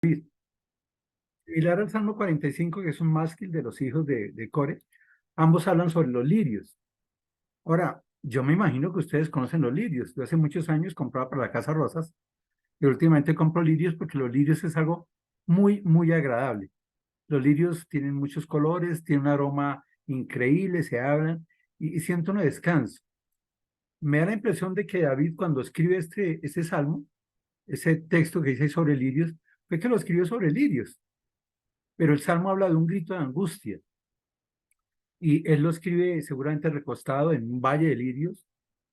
Similar al Salmo 45, que es un mástil de los hijos de Core, ambos hablan sobre los lirios. Ahora, yo me imagino que ustedes conocen los lirios. Yo hace muchos años compraba para la Casa Rosas y últimamente compro lirios porque los lirios es algo muy, muy agradable. Los lirios tienen muchos colores, tienen un aroma increíble, se hablan y siento un descanso. Me da la impresión de que David, cuando escribe este salmo, ese texto que dice sobre lirios, fue que lo escribió sobre lirios, pero el salmo habla de un grito de angustia y él lo escribe seguramente recostado en un valle de lirios,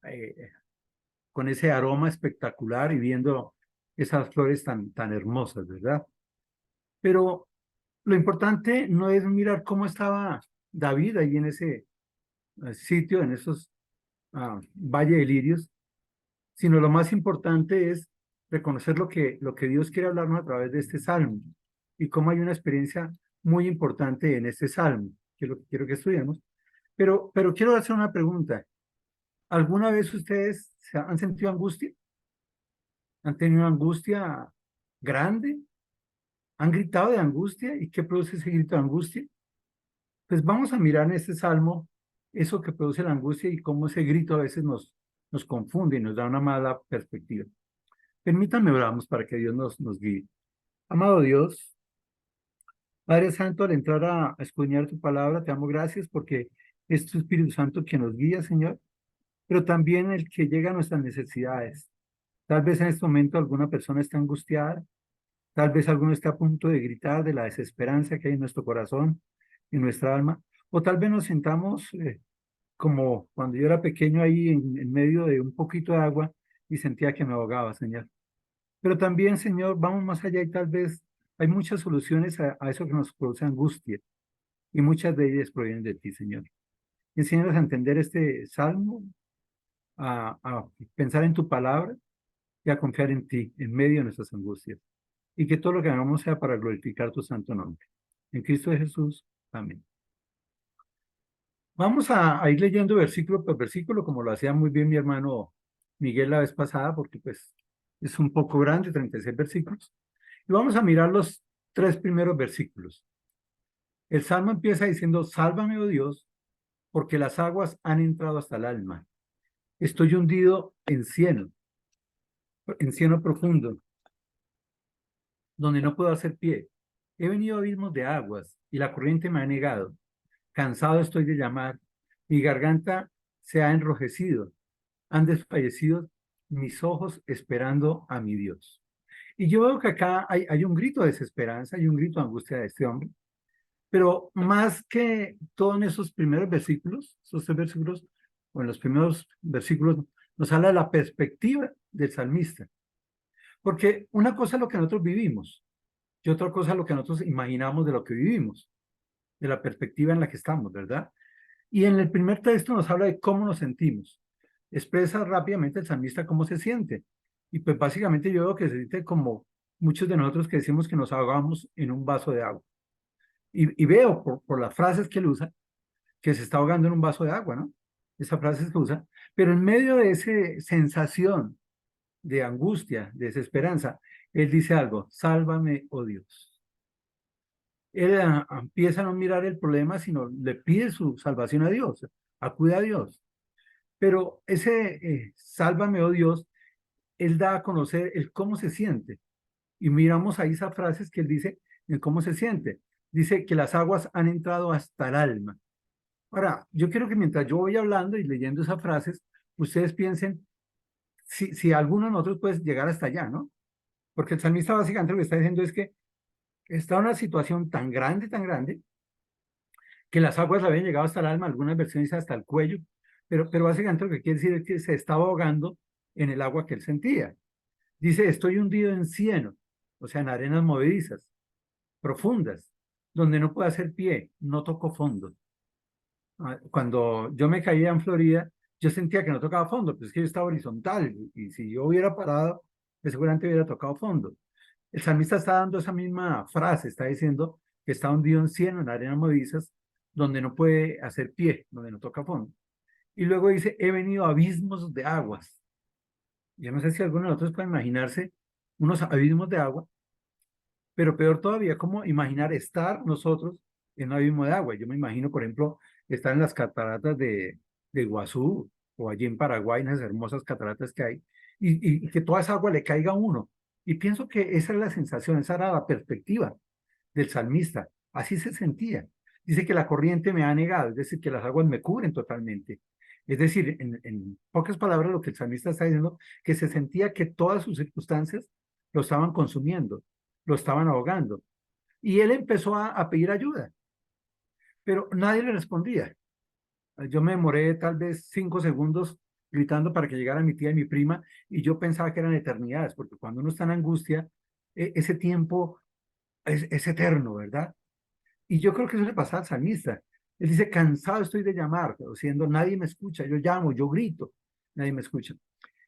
eh, con ese aroma espectacular y viendo esas flores tan hermosas, ¿verdad? Pero lo importante no es mirar cómo estaba David ahí en ese sitio, en esos valle de lirios, sino lo más importante es reconocer lo que Dios quiere hablarnos a través de este salmo y cómo hay una experiencia muy importante en este salmo, que es lo que quiero que estudiemos. Pero quiero hacer una pregunta. ¿Alguna vez ustedes han sentido angustia? ¿Han tenido angustia grande? ¿Han gritado de angustia? ¿Y qué produce ese grito de angustia? Pues vamos a mirar en este salmo eso que produce la angustia y cómo ese grito a veces nos confunde y nos da una mala perspectiva. Permítanme oramos para que Dios nos guíe. Amado Dios, Padre Santo, al entrar a escudriñar tu palabra, te damos gracias porque es tu Espíritu Santo quien nos guía, Señor, pero también el que llega a nuestras necesidades. Tal vez en este momento alguna persona está angustiada, tal vez alguno está a punto de gritar de la desesperanza que hay en nuestro corazón, en nuestra alma, o tal vez nos sentamos como cuando yo era pequeño ahí en medio de un poquito de agua y sentía que me ahogaba, Señor. Pero también, Señor, vamos más allá y tal vez hay muchas soluciones a eso que nos produce angustia y muchas de ellas provienen de ti, Señor. Enséñanos a entender este salmo, a pensar en tu palabra y a confiar en ti en medio de nuestras angustias. Y que todo lo que hagamos sea para glorificar tu santo nombre. En Cristo Jesús. Amén. Vamos a ir leyendo versículo por versículo, como lo hacía muy bien mi hermano Miguel la vez pasada, porque pues es un poco grande, 36 versículos. Y vamos a mirar los tres primeros versículos. El salmo empieza diciendo, sálvame, oh Dios, porque las aguas han entrado hasta el alma. Estoy hundido en cieno profundo, donde no puedo hacer pie. He venido a abismos de aguas y la corriente me ha negado. Cansado estoy de llamar. Mi garganta se ha enrojecido. Han desfallecido mis ojos esperando a mi Dios. Y yo veo que acá hay un grito de desesperanza, hay un grito de angustia de este hombre. Pero más que todo en esos primeros versículos, esos tres versículos, o en los primeros versículos, nos habla de la perspectiva del salmista. Porque una cosa es lo que nosotros vivimos y otra cosa es lo que nosotros imaginamos de lo que vivimos, de la perspectiva en la que estamos, ¿verdad? Y en el primer texto nos habla de cómo nos sentimos. Expresa rápidamente el salmista cómo se siente. Y pues básicamente yo veo que se siente como muchos de nosotros que decimos que nos ahogamos en un vaso de agua. Y veo por las frases que él usa que se está ahogando en un vaso de agua, ¿no? Esa frase se usa. Pero en medio de esa sensación de angustia, de desesperanza, él dice algo, sálvame, oh Dios. Él empieza a no mirar el problema, sino le pide su salvación a Dios, acude a Dios. Pero ese sálvame, oh Dios, él da a conocer el cómo se siente. Y miramos ahí esas frases que él dice, en cómo se siente. Dice que las aguas han entrado hasta el alma. Ahora, yo quiero que mientras yo voy hablando y leyendo esas frases, ustedes piensen si alguno de nosotros puede llegar hasta allá, ¿no? Porque el salmista básicamente lo que está diciendo es que está en una situación tan grande, que las aguas le habían llegado hasta el alma, algunas versiones hasta el cuello, pero básicamente lo que quiere decir es que se estaba ahogando en el agua que él sentía. Dice, estoy hundido en cieno, o sea, en arenas movedizas, profundas, donde no puedo hacer pie, no toco fondo. Cuando yo me caía en Florida, yo sentía que no tocaba fondo, pues es que yo estaba horizontal y si yo hubiera parado, pues seguramente hubiera tocado fondo. El salmista está dando esa misma frase, está diciendo que está hundido en cieno, en arenas movedizas, donde no puede hacer pie, donde no toca fondo. Y luego dice, he venido a abismos de aguas. Yo no sé si alguno de nosotros puede imaginarse unos abismos de agua Pero peor todavía, ¿cómo imaginar estar nosotros en un abismo de agua? Yo me imagino, por ejemplo, estar en las cataratas de Iguazú o allí en Paraguay, en esas hermosas cataratas que hay, y que toda esa agua le caiga a uno. Y pienso que esa es la sensación, esa era la perspectiva del salmista. Así se sentía. Dice que la corriente me ha negado, es decir, que las aguas me cubren totalmente. Es decir, en pocas palabras, lo que el salmista está diciendo, que se sentía que todas sus circunstancias lo estaban consumiendo, lo estaban ahogando. Y él empezó a pedir ayuda, pero nadie le respondía. Yo me demoré tal vez 5 segundos gritando para que llegara mi tía y mi prima, y yo pensaba que eran eternidades, porque cuando uno está en angustia, ese tiempo es eterno, ¿verdad? Y yo creo que eso le pasa al salmista. Él dice, cansado estoy de llamar, pero siendo nadie me escucha, yo llamo, yo grito, nadie me escucha.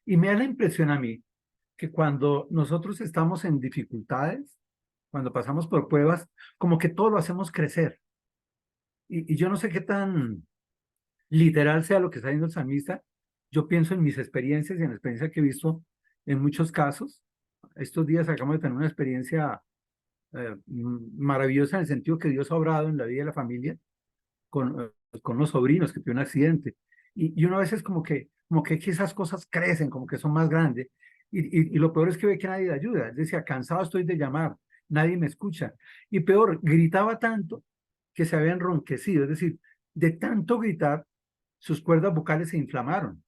Y me da la impresión a mí que cuando nosotros estamos en dificultades, cuando pasamos por pruebas, como que todo lo hacemos crecer. Y yo no sé qué tan literal sea lo que está diciendo el salmista. Yo pienso en mis experiencias y en la experiencia que he visto en muchos casos. Estos días acabamos de tener una experiencia maravillosa en el sentido que Dios ha obrado en la vida de la familia con los sobrinos que tuvieron un accidente. Y uno a veces como que esas cosas crecen, como que son más grandes. Y lo peor es que ve que nadie le ayuda. Él decía, cansado estoy de llamar, nadie me escucha. Y peor, gritaba tanto que se había enronquecido. Es decir, de tanto gritar, sus cuerdas vocales se inflamaron.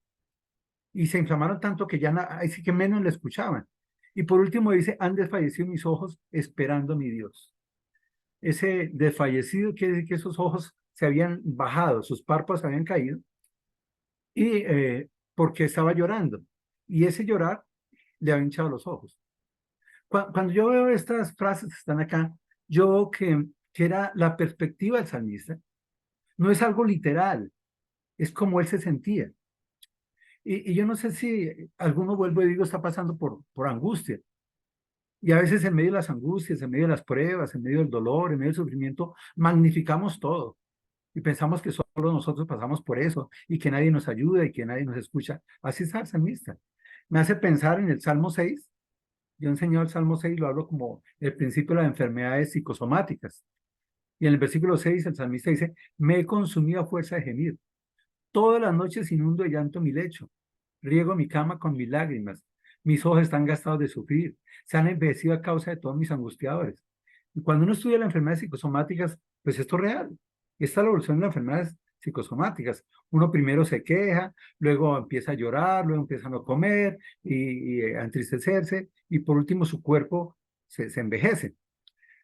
Y se inflamaron tanto que ya ahí sí que menos le escuchaban. Y por último dice, han desfallecido mis ojos esperando a mi Dios. Ese desfallecido quiere decir que esos ojos se habían bajado, sus párpados se habían caído, y porque estaba llorando. Y ese llorar le había hinchado los ojos. Cuando yo veo estas frases que están acá, yo veo que era la perspectiva del salmista. No es algo literal, es como él se sentía. Y yo no sé si alguno, vuelvo y digo, está pasando por angustia. Y a veces en medio de las angustias, en medio de las pruebas, en medio del dolor, en medio del sufrimiento, magnificamos todo. Y pensamos que solo nosotros pasamos por eso y que nadie nos ayuda y que nadie nos escucha. Así está el salmista. Me hace pensar en el Salmo 6. Yo enseño el Salmo 6, lo hablo como el principio de las enfermedades psicosomáticas. Y en el versículo 6 el salmista dice, me he consumido a fuerza de gemir. Todas las noches inundo de llanto mi lecho. Riego mi cama con mis lágrimas. Mis ojos están gastados de sufrir. Se han envejecido a causa de todos mis angustiadores. Y cuando uno estudia las enfermedades psicosomáticas, pues esto es real. Esta es la evolución de las enfermedades psicosomáticas. Uno primero se queja, luego empieza a llorar, luego empieza a no comer y a entristecerse, y por último su cuerpo se envejece.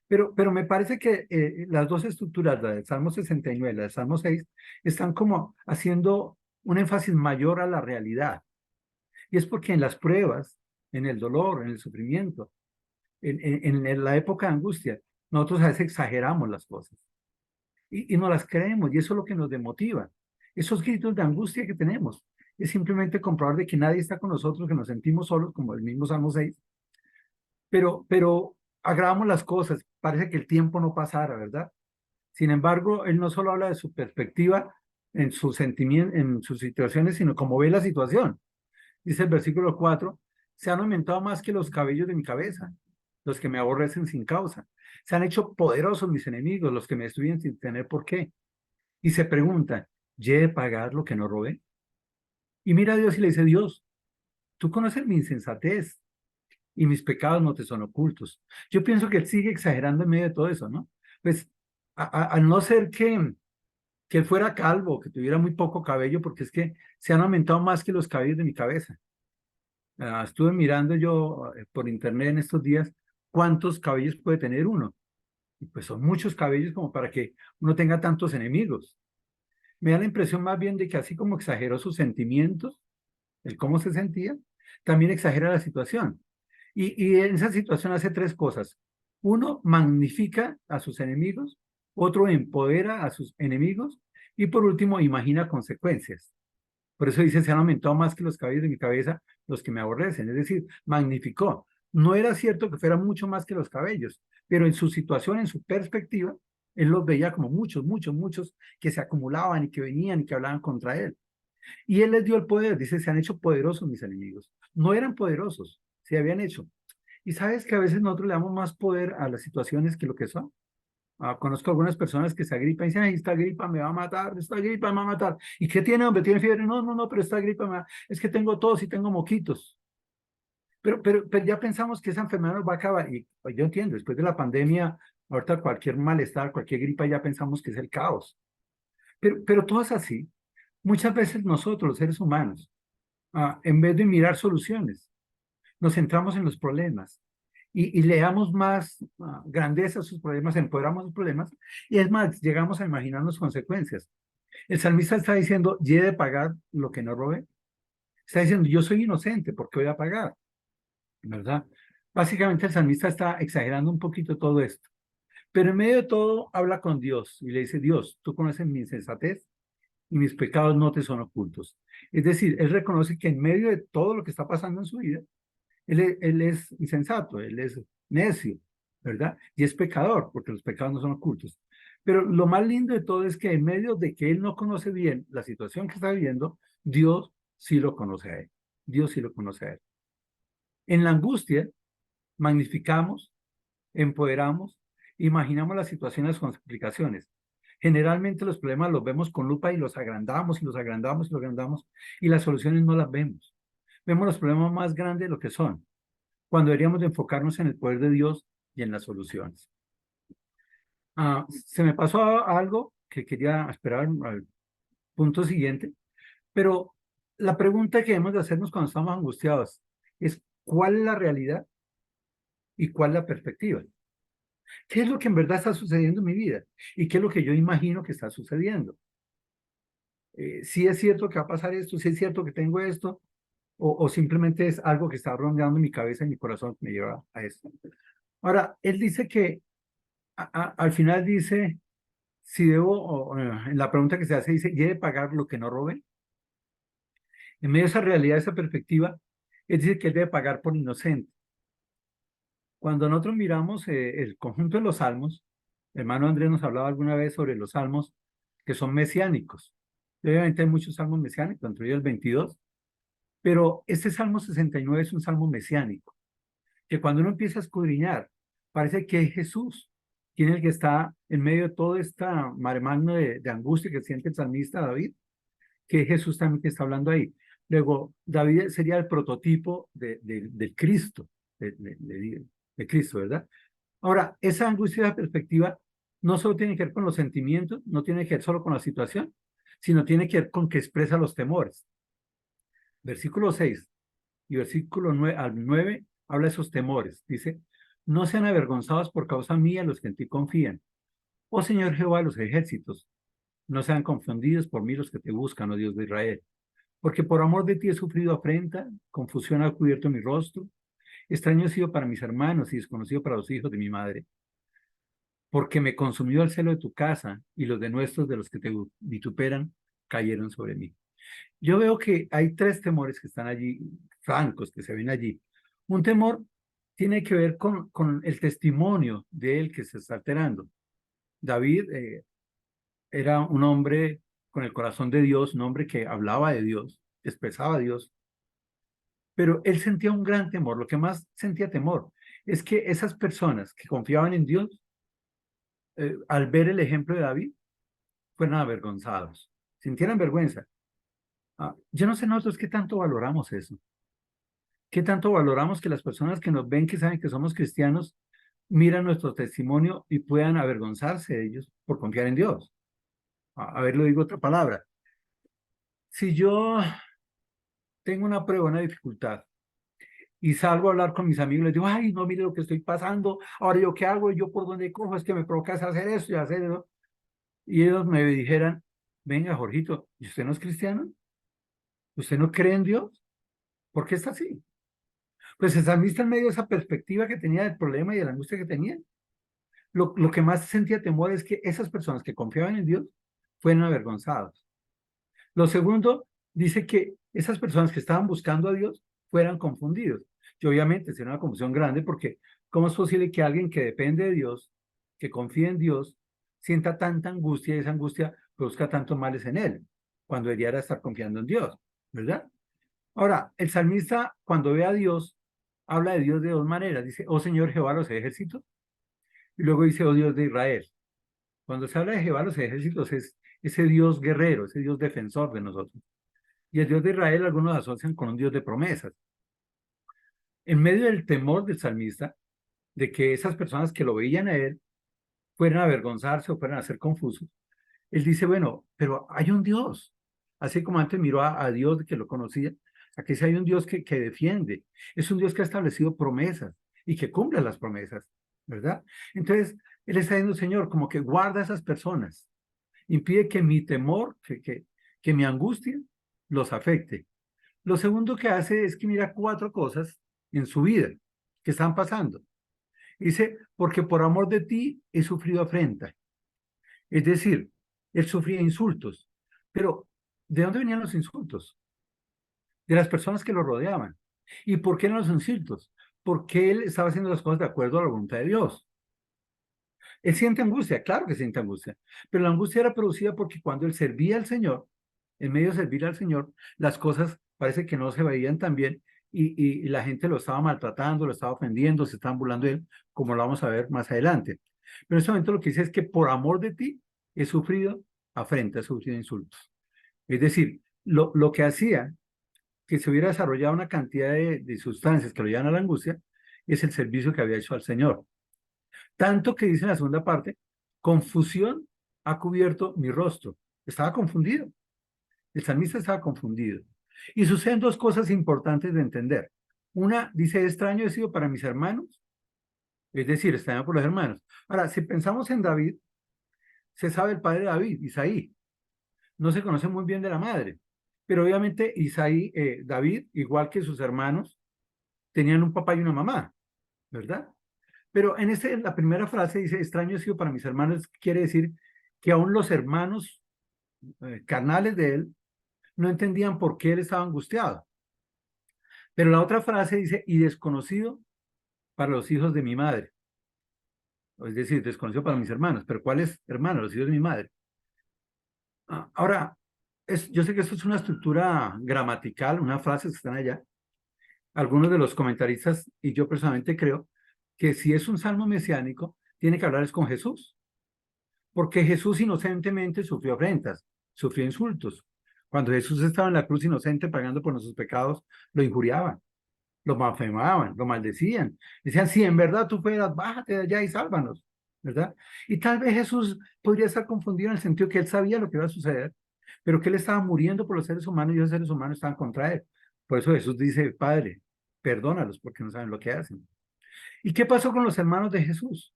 Pero me parece que las dos estructuras, la del Salmo 69 y la del Salmo 6, están como haciendo un énfasis mayor a la realidad. Y es porque en las pruebas, en el dolor, en el sufrimiento, en la época de angustia, nosotros a veces exageramos las cosas y no las creemos, y eso es lo que nos demotiva. Esos gritos de angustia que tenemos es simplemente comprobar de que nadie está con nosotros, que nos sentimos solos, como el mismo Salmo 6, pero agravamos las cosas, parece que el tiempo no pasara, ¿verdad? Sin embargo, él no solo habla de su perspectiva en sus sentimientos, en sus situaciones, sino como ve la situación. Dice el versículo 4, se han aumentado más que los cabellos de mi cabeza, los que me aborrecen sin causa. Se han hecho poderosos mis enemigos, los que me destruyen sin tener por qué. Y se pregunta, ¿ye de pagar lo que no robé? Y mira a Dios y le dice, Dios, tú conoces mi insensatez y mis pecados no te son ocultos. Yo pienso que él sigue exagerando en medio de todo eso, ¿no? Pues al no ser que él fuera calvo, que tuviera muy poco cabello, porque es que se han aumentado más que los cabellos de mi cabeza. Estuve mirando yo por internet en estos días cuántos cabellos puede tener uno. Y pues son muchos cabellos como para que uno tenga tantos enemigos. Me da la impresión más bien de que así como exageró sus sentimientos, el cómo se sentía, también exagera la situación. Y en esa situación hace tres cosas. Uno, magnifica a sus enemigos. Otro, empodera a sus enemigos. Y por último, imagina consecuencias. Por eso dice, se han aumentado más que los cabellos de mi cabeza los que me aborrecen. Es decir, magnificó. No era cierto que fuera mucho más que los cabellos, pero en su situación, en su perspectiva, él los veía como muchos, muchos, muchos que se acumulaban y que venían y que hablaban contra él. Y él les dio el poder, dice, se han hecho poderosos mis enemigos. No eran poderosos, se habían hecho. Y sabes que a veces nosotros le damos más poder a las situaciones que lo que son. Conozco algunas personas que se agripan y dicen, ay, esta gripa me va a matar, esta gripa me va a matar. ¿Y qué tiene, hombre? ¿Tiene fiebre? No, no, no, pero esta gripa es que tengo tos y tengo moquitos. Pero ya pensamos que esa enfermedad nos va a acabar. Y pues, yo entiendo, después de la pandemia, ahorita cualquier malestar, cualquier gripa, ya pensamos que es el caos. Pero todo es así. Muchas veces nosotros, los seres humanos, en vez de mirar soluciones, nos centramos en los problemas y le damos más grandeza a sus problemas, empoderamos sus problemas y es más, llegamos a imaginarnos consecuencias. El salmista está diciendo, yo he de pagar lo que no robé. Está diciendo, yo soy inocente, ¿por qué voy a pagar? ¿Verdad? Básicamente el salmista está exagerando un poquito todo esto. Pero en medio de todo habla con Dios y le dice, Dios, tú conoces mi insensatez y mis pecados no te son ocultos. Es decir, él reconoce que en medio de todo lo que está pasando en su vida, él es insensato, él es necio, ¿verdad? Y es pecador, porque los pecados no son ocultos. Pero lo más lindo de todo es que en medio de que él no conoce bien la situación que está viviendo, Dios sí lo conoce a él. Dios sí lo conoce a él. En la angustia, magnificamos, empoderamos, imaginamos las situaciones con explicaciones. Generalmente los problemas los vemos con lupa y los agrandamos y los agrandamos y los agrandamos y las soluciones no las vemos. Vemos los problemas más grandes de lo que son, cuando deberíamos de enfocarnos en el poder de Dios y en las soluciones. Se me pasó algo que quería esperar al punto siguiente, pero la pregunta que debemos de hacernos cuando estamos angustiados es ¿cuál es la realidad y cuál es la perspectiva? ¿Qué es lo que en verdad está sucediendo en mi vida? ¿Y qué es lo que yo imagino que está sucediendo? Si es cierto que va a pasar esto, si es cierto que tengo esto, o simplemente es algo que está rondeando mi cabeza y mi corazón que me lleva a esto. Ahora, él dice que al final dice, si debo, en la pregunta que se hace, dice, ¿y he de pagar lo que no robe? En medio de esa realidad, esa perspectiva, él dice que él debe pagar por inocente. Cuando nosotros miramos el conjunto de los salmos, el hermano Andrés nos hablaba alguna vez sobre los salmos que son mesiánicos. Y obviamente hay muchos salmos mesiánicos, entre ellos el 22, pero este Salmo 69 es un salmo mesiánico, que cuando uno empieza a escudriñar, parece que es Jesús quien es el que está en medio de toda esta mare magnum de angustia que siente el salmista David, que es Jesús también que está hablando ahí. Luego, David sería el prototipo del Cristo, de Cristo, ¿verdad? Ahora, esa angustia de perspectiva no solo tiene que ver con los sentimientos, no tiene que ver solo con la situación, sino tiene que ver con que expresa los temores. Versículo 6 y versículo 9 al 9 habla de esos temores. Dice, no sean avergonzados por causa mía los que en ti confían. Oh Señor Jehová de los ejércitos, no sean confundidos por mí los que te buscan, oh Dios de Israel. Porque por amor de ti he sufrido afrenta, confusión ha cubierto mi rostro, extraño he sido para mis hermanos y desconocido para los hijos de mi madre. Porque me consumió el celo de tu casa y los denuestos de los que te vituperan cayeron sobre mí. Yo veo que hay tres temores que están allí, francos, que se ven allí. Un temor tiene que ver con el testimonio de él que se está alterando. David era un hombre con el corazón de Dios, un hombre que hablaba de Dios, expresaba a Dios, pero él sentía un gran temor. Lo que más sentía temor es que esas personas que confiaban en Dios, al ver el ejemplo de David, fueran avergonzados, sintieran vergüenza. Yo no sé nosotros qué tanto valoramos eso. ¿Qué tanto valoramos que las personas que nos ven, que saben que somos cristianos, miran nuestro testimonio y puedan avergonzarse de ellos por confiar en Dios? A ver, lo digo otra palabra. Si yo tengo una prueba, una dificultad, y salgo a hablar con mis amigos, les digo, ay, no, mire lo que estoy pasando, ahora yo qué hago, yo por dónde cojo, es que me provoca hacer esto y hacer eso. Y ellos me dijeran, venga, Jorgito, ¿y usted no es cristiano? ¿Usted no cree en Dios? ¿Por qué está así? Pues el salmista en medio de esa perspectiva que tenía del problema y de la angustia que tenía, lo que más sentía temor es que esas personas que confiaban en Dios fueran avergonzados. Lo segundo, dice que esas personas que estaban buscando a Dios fueran confundidos. Y obviamente será una confusión grande porque ¿cómo es posible que alguien que depende de Dios, que confía en Dios, sienta tanta angustia y esa angustia produzca tantos males en él, cuando debería estar confiando en Dios, ¿verdad? Ahora, el salmista cuando ve a Dios, habla de Dios de dos maneras. Dice, oh Señor Jehová de los ejércitos, y luego dice, oh Dios de Israel. Cuando se habla de Jehová de los ejércitos es ese Dios guerrero, ese Dios defensor de nosotros. Y el Dios de Israel algunos lo asocian con un Dios de promesas. En medio del temor del salmista, de que esas personas que lo veían a él fueran a avergonzarse o fueran a ser confusos, él dice, bueno, pero hay un Dios. Así como antes miró a Dios que lo conocía, aquí sí hay un Dios que defiende. Es un Dios que ha establecido promesas y que cumple las promesas, ¿verdad? Entonces, él está diciendo, Señor, como que guarda a esas personas. Impide que mi temor, que mi angustia los afecte. Lo segundo que hace es que mira cuatro cosas en su vida que están pasando. Dice, porque por amor de ti he sufrido afrenta. Es decir, él sufría insultos. Pero, ¿de dónde venían los insultos? De las personas que lo rodeaban. ¿Y por qué eran los insultos? Porque él estaba haciendo las cosas de acuerdo a la voluntad de Dios. Él siente angustia, claro que siente angustia, pero la angustia era producida porque cuando él servía al Señor, en medio de servir al Señor, las cosas parece que no se veían tan bien y la gente lo estaba maltratando, lo estaba ofendiendo, se estaban burlando de él, como lo vamos a ver más adelante. Pero en este momento lo que dice es que por amor de ti he sufrido afrenta, he sufrido insultos. Es decir, lo que hacía que se hubiera desarrollado una cantidad de sustancias que lo llevan a la angustia es el servicio que había hecho al Señor. Tanto que dice en la segunda parte, confusión ha cubierto mi rostro. Estaba confundido. El salmista estaba confundido. Y suceden dos cosas importantes de entender. Una, dice, extraño he sido para mis hermanos, es decir, extraño por los hermanos. Ahora, si pensamos en David, se sabe el padre de David, Isaí. No se conoce muy bien de la madre. Pero obviamente Isaí, David, igual que sus hermanos, tenían un papá y una mamá, ¿verdad? Pero en la primera frase dice, extraño he sido para mis hermanos, quiere decir que aún los hermanos carnales de él no entendían por qué él estaba angustiado. Pero la otra frase dice, y desconocido para los hijos de mi madre. Es decir, desconocido para mis hermanos. Pero ¿cuáles hermanos? Los hijos de mi madre. Ahora, yo sé que esto es una estructura gramatical, unas frases que están allá. Algunos de los comentaristas, y yo personalmente creo, que si es un salmo mesiánico, tiene que hablar es con Jesús. Porque Jesús inocentemente sufrió afrentas, sufrió insultos. Cuando Jesús estaba en la cruz inocente pagando por nuestros pecados, lo injuriaban, lo blasfemaban, lo maldecían. Decían, si en verdad tú fueras, bájate de allá y sálvanos, ¿verdad? Y tal vez Jesús podría estar confundido en el sentido que él sabía lo que iba a suceder, pero que él estaba muriendo por los seres humanos y los seres humanos estaban contra él. Por eso Jesús dice, Padre, perdónalos porque no saben lo que hacen. ¿Y qué pasó con los hermanos de Jesús?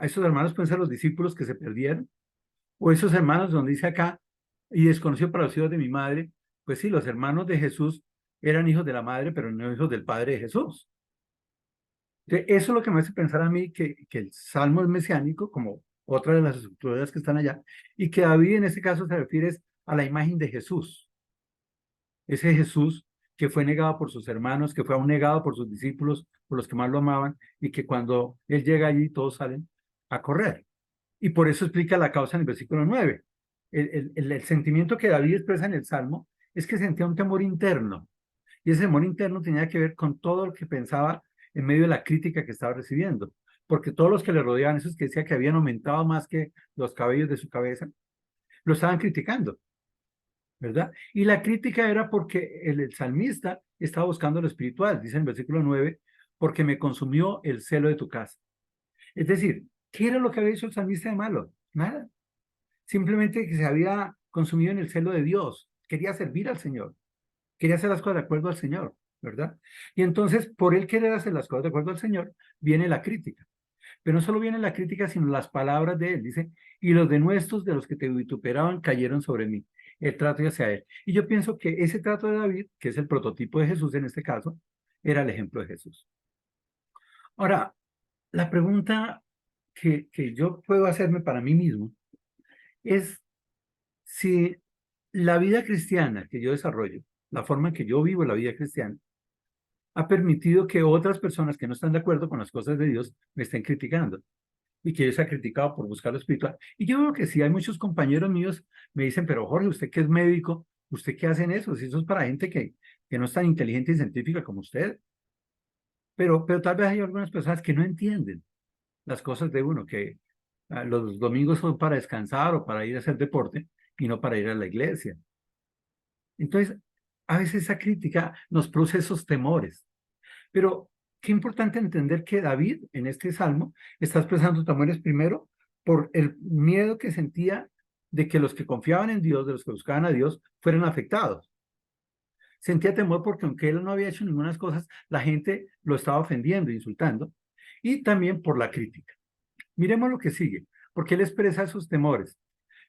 Esos hermanos pueden ser los discípulos que se perdieron, o esos hermanos donde dice acá, y desconocido para los hijos de mi madre, pues sí, los hermanos de Jesús eran hijos de la madre, pero no hijos del padre de Jesús. Entonces, eso es lo que me hace pensar a mí que el salmo es mesiánico, como otra de las estructuras que están allá, y que David en este caso se refiere a la imagen de Jesús, ese Jesús que fue negado por sus hermanos, que fue aún negado por sus discípulos, por los que más lo amaban, y que cuando él llega allí todos salen a correr. Y por eso explica la causa en el versículo 9. El sentimiento que David expresa en el Salmo es que sentía un temor interno. Y ese temor interno tenía que ver con todo lo que pensaba en medio de la crítica que estaba recibiendo. Porque todos los que le rodeaban, esos que decía que habían aumentado más que los cabellos de su cabeza, lo estaban criticando, ¿verdad? Y la crítica era porque el salmista estaba buscando lo espiritual, dice en el versículo 9, porque me consumió el celo de tu casa. Es decir, ¿qué era lo que había hecho el salmista de malo? Nada. Simplemente que se había consumido en el celo de Dios. Quería servir al Señor. Quería hacer las cosas de acuerdo al Señor, ¿verdad? Y entonces, por él querer hacer las cosas de acuerdo al Señor, viene la crítica. Pero no solo viene la crítica, sino las palabras de él. Dice, y los denuestos de los que te vituperaban cayeron sobre mí. El trato hacia él. Y yo pienso que ese trato de David, que es el prototipo de Jesús en este caso, era el ejemplo de Jesús. Ahora, la pregunta que yo puedo hacerme para mí mismo es si la vida cristiana que yo desarrollo, la forma en que yo vivo la vida cristiana, ha permitido que otras personas que no están de acuerdo con las cosas de Dios me estén criticando y que yo sea criticado por buscar lo espiritual. Y yo veo que sí, hay muchos compañeros míos me dicen, pero Jorge, usted que es médico, ¿usted qué hace en eso? Si eso es para gente que no es tan inteligente y científica como usted. pero tal vez hay algunas personas que no entienden las cosas de uno, que los domingos son para descansar o para ir a hacer deporte y no para ir a la iglesia. Entonces, a veces esa crítica nos produce esos temores. Pero qué importante entender que David, en este salmo, está expresando temores primero por el miedo que sentía de que los que confiaban en Dios, de los que buscaban a Dios, fueran afectados. Sentía temor porque aunque él no había hecho ninguna cosas, la gente lo estaba ofendiendo, insultando, y también por la crítica. Miremos lo que sigue, porque él expresa sus temores.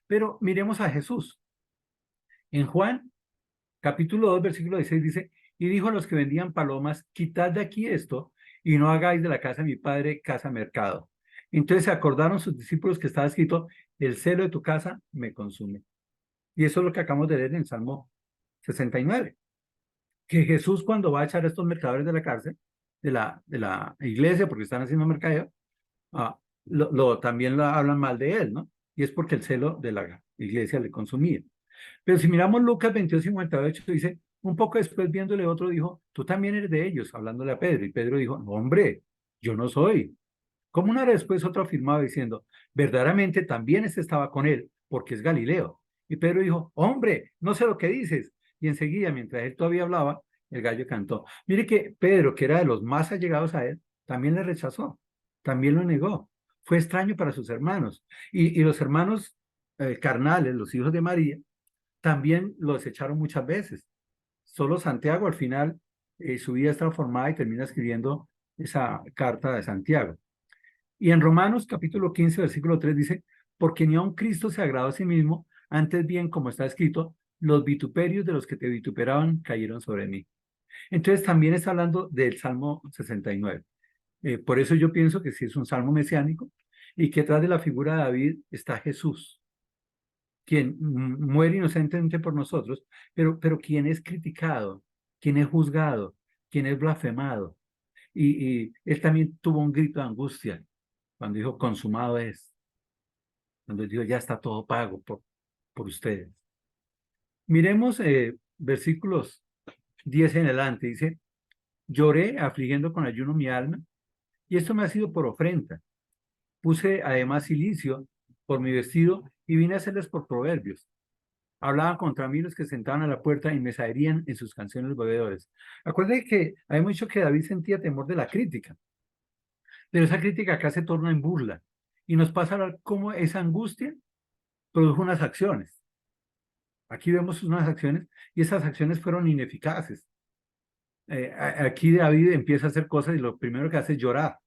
Pero miremos a Jesús. En Juan, capítulo 2, versículo 16 dice, y dijo a los que vendían palomas, quitad de aquí esto y no hagáis de la casa de mi padre casa mercado. Entonces se acordaron sus discípulos que estaba escrito, el celo de tu casa me consume. Y eso es lo que acabamos de leer en el Salmo 69, que Jesús cuando va a echar a estos mercadores de la cárcel, de la iglesia, porque están haciendo mercadeo, también hablan mal de él, ¿no? Y es porque el celo de la iglesia le consumía. Pero si miramos Lucas 22:58, dice, un poco después viéndole otro, dijo, tú también eres de ellos, hablándole a Pedro. Y Pedro dijo, no, hombre, yo no soy. Como una hora después otro afirmaba diciendo, verdaderamente también este estaba con él, porque es Galileo. Y Pedro dijo, hombre, no sé lo que dices. Y enseguida, mientras él todavía hablaba, el gallo cantó. Mire que Pedro, que era de los más allegados a él, también le rechazó, también lo negó. Fue extraño para sus hermanos. Y los hermanos carnales, los hijos de María, también lo desecharon muchas veces. Solo Santiago al final, su vida es transformada y termina escribiendo esa carta de Santiago. Y en Romanos capítulo 15, versículo 3 dice, porque ni aun Cristo se agradó a sí mismo, antes bien, como está escrito, los vituperios de los que te vituperaban cayeron sobre mí. Entonces también está hablando del Salmo 69. Por eso yo pienso que sí es un salmo mesiánico y que detrás de la figura de David está Jesús, quien muere inocentemente por nosotros, pero quien es criticado, quien es juzgado, quien es blasfemado. Y él también tuvo un grito de angustia cuando dijo, consumado es, cuando dijo, ya está todo pago por ustedes. Miremos versículos 10 en adelante, dice, lloré afligiendo con ayuno mi alma, y esto me ha sido por ofrenda. Puse además silicio por mi vestido y vine a hacerles por proverbios. Hablaban contra mí los que sentaban a la puerta y me saerían en sus canciones bebedores. Acuérdense que hay mucho que David sentía temor de la crítica, pero esa crítica acá se torna en burla y nos pasa a ver cómo esa angustia produjo unas acciones. Aquí vemos unas acciones y esas acciones fueron ineficaces. Aquí David empieza a hacer cosas y lo primero que hace es llorar.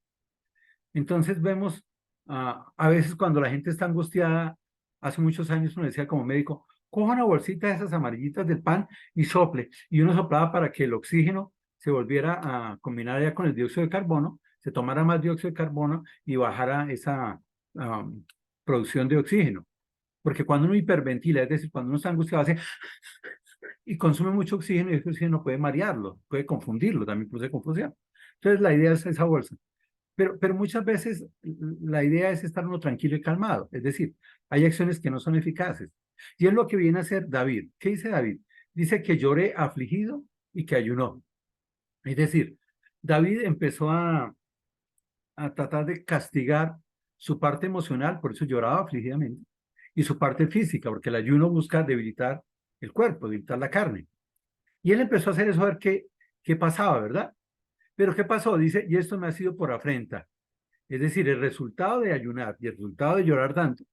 Entonces vemos a veces cuando la gente está angustiada, hace muchos años uno decía como médico, coja una bolsita de esas amarillitas del pan y sople. Y uno soplaba para que el oxígeno se volviera a combinar ya con el dióxido de carbono, se tomara más dióxido de carbono y bajara esa producción de oxígeno. Porque cuando uno hiperventila, es decir, cuando uno está angustiado, hace y consume mucho oxígeno y ese oxígeno puede marearlo, puede confundirlo, también produce confusión. Entonces la idea es esa bolsa. Pero muchas veces la idea es estar uno tranquilo y calmado. Es decir, hay acciones que no son eficaces. Y es lo que viene a hacer David. ¿Qué dice David? Dice que lloré afligido y que ayunó. Es decir, David empezó a tratar de castigar su parte emocional, por eso lloraba afligidamente, y su parte física, porque el ayuno busca debilitar el cuerpo, debilitar la carne. Y él empezó a hacer eso a ver qué pasaba, ¿verdad? Pero ¿qué pasó? Dice, y esto me ha sido por afrenta. Es decir, el resultado de ayunar y el resultado de llorar tanto,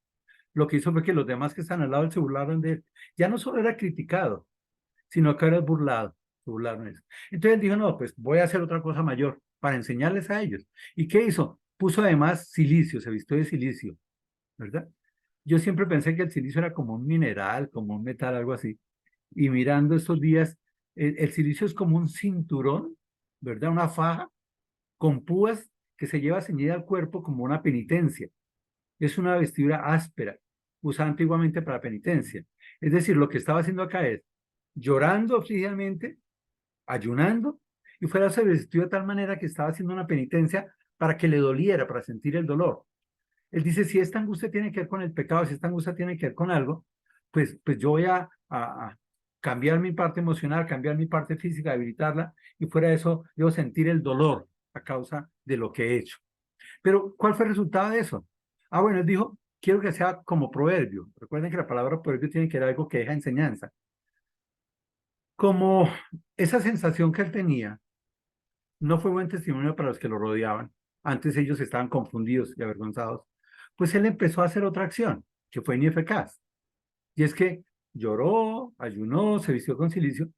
lo que hizo fue que los demás que están al lado se burlaron de él. Ya no solo era criticado, sino que era burlado, se burlaron de eso. Entonces él dijo, no, pues voy a hacer otra cosa mayor para enseñarles a ellos. ¿Y qué hizo? Puso además silicio, se vistió de silicio, ¿verdad? Yo siempre pensé que el silicio era como un mineral, como un metal, algo así. Y mirando estos días, el silicio es como un cinturón, ¿verdad? Una faja con púas que se lleva ceñida al cuerpo como una penitencia. Es una vestidura áspera, usada antiguamente para penitencia. Es decir, lo que estaba haciendo acá es llorando afligidamente, ayunando, y fuera se vestió de tal manera que estaba haciendo una penitencia para que le doliera, para sentir el dolor. Él dice, si esta angustia tiene que ver con el pecado, si esta angustia tiene que ver con algo, pues yo voy a cambiar mi parte emocional, cambiar mi parte física, debilitarla, y fuera de eso, yo sentir el dolor, a causa de lo que he hecho. Pero, ¿cuál fue el resultado de eso? Ah, bueno, él dijo, quiero que sea como proverbio. Recuerden que la palabra proverbio tiene que ver algo que deja enseñanza. Como esa sensación que él tenía no fue buen testimonio para los que lo rodeaban, antes ellos estaban confundidos y avergonzados, pues él empezó a hacer otra acción, que fue ineficaz. Y es que lloró, ayunó, se vistió con cilicio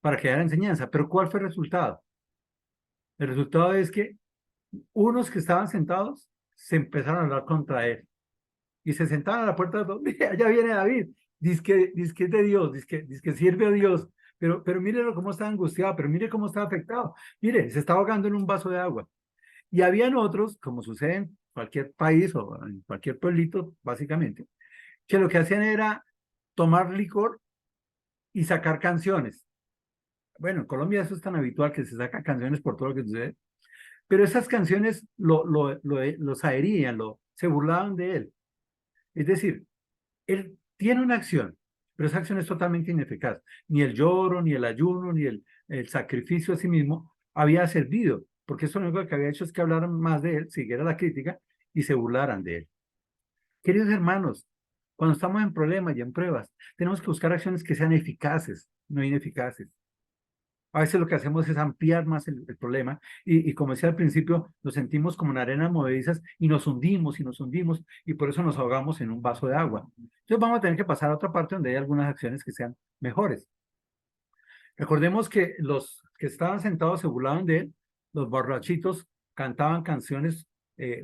para que diera enseñanza. Pero ¿cuál fue el resultado? El resultado es que unos que estaban sentados se empezaron a hablar contra él y se sentaban a la puerta de todos. Mire, allá viene David, dice que es de Dios, dice que sirve a Dios, pero mírelo cómo está angustiado, pero mire cómo está afectado. Mire, se está ahogando en un vaso de agua. Y habían otros, como sucede en cualquier país o en cualquier pueblito, básicamente, que lo que hacían era tomar licor y sacar canciones. Bueno, en Colombia eso es tan habitual que se sacan canciones por todo lo que sucede, pero esas canciones los aherían, se burlaban de él. Es decir, él tiene una acción, pero esa acción es totalmente ineficaz. Ni el lloro, ni el ayuno, ni el sacrificio a sí mismo había servido, porque eso lo único que había hecho es que hablaran más de él, siguiera la crítica y se burlaran de él. Queridos hermanos, cuando estamos en problemas y en pruebas, tenemos que buscar acciones que sean eficaces, no ineficaces. A veces lo que hacemos es ampliar más el problema y como decía al principio, nos sentimos como en arenas movedizas y nos hundimos y por eso nos ahogamos en un vaso de agua. Entonces vamos a tener que pasar a otra parte donde hay algunas acciones que sean mejores. Recordemos que los que estaban sentados se burlaban de él, los borrachitos cantaban canciones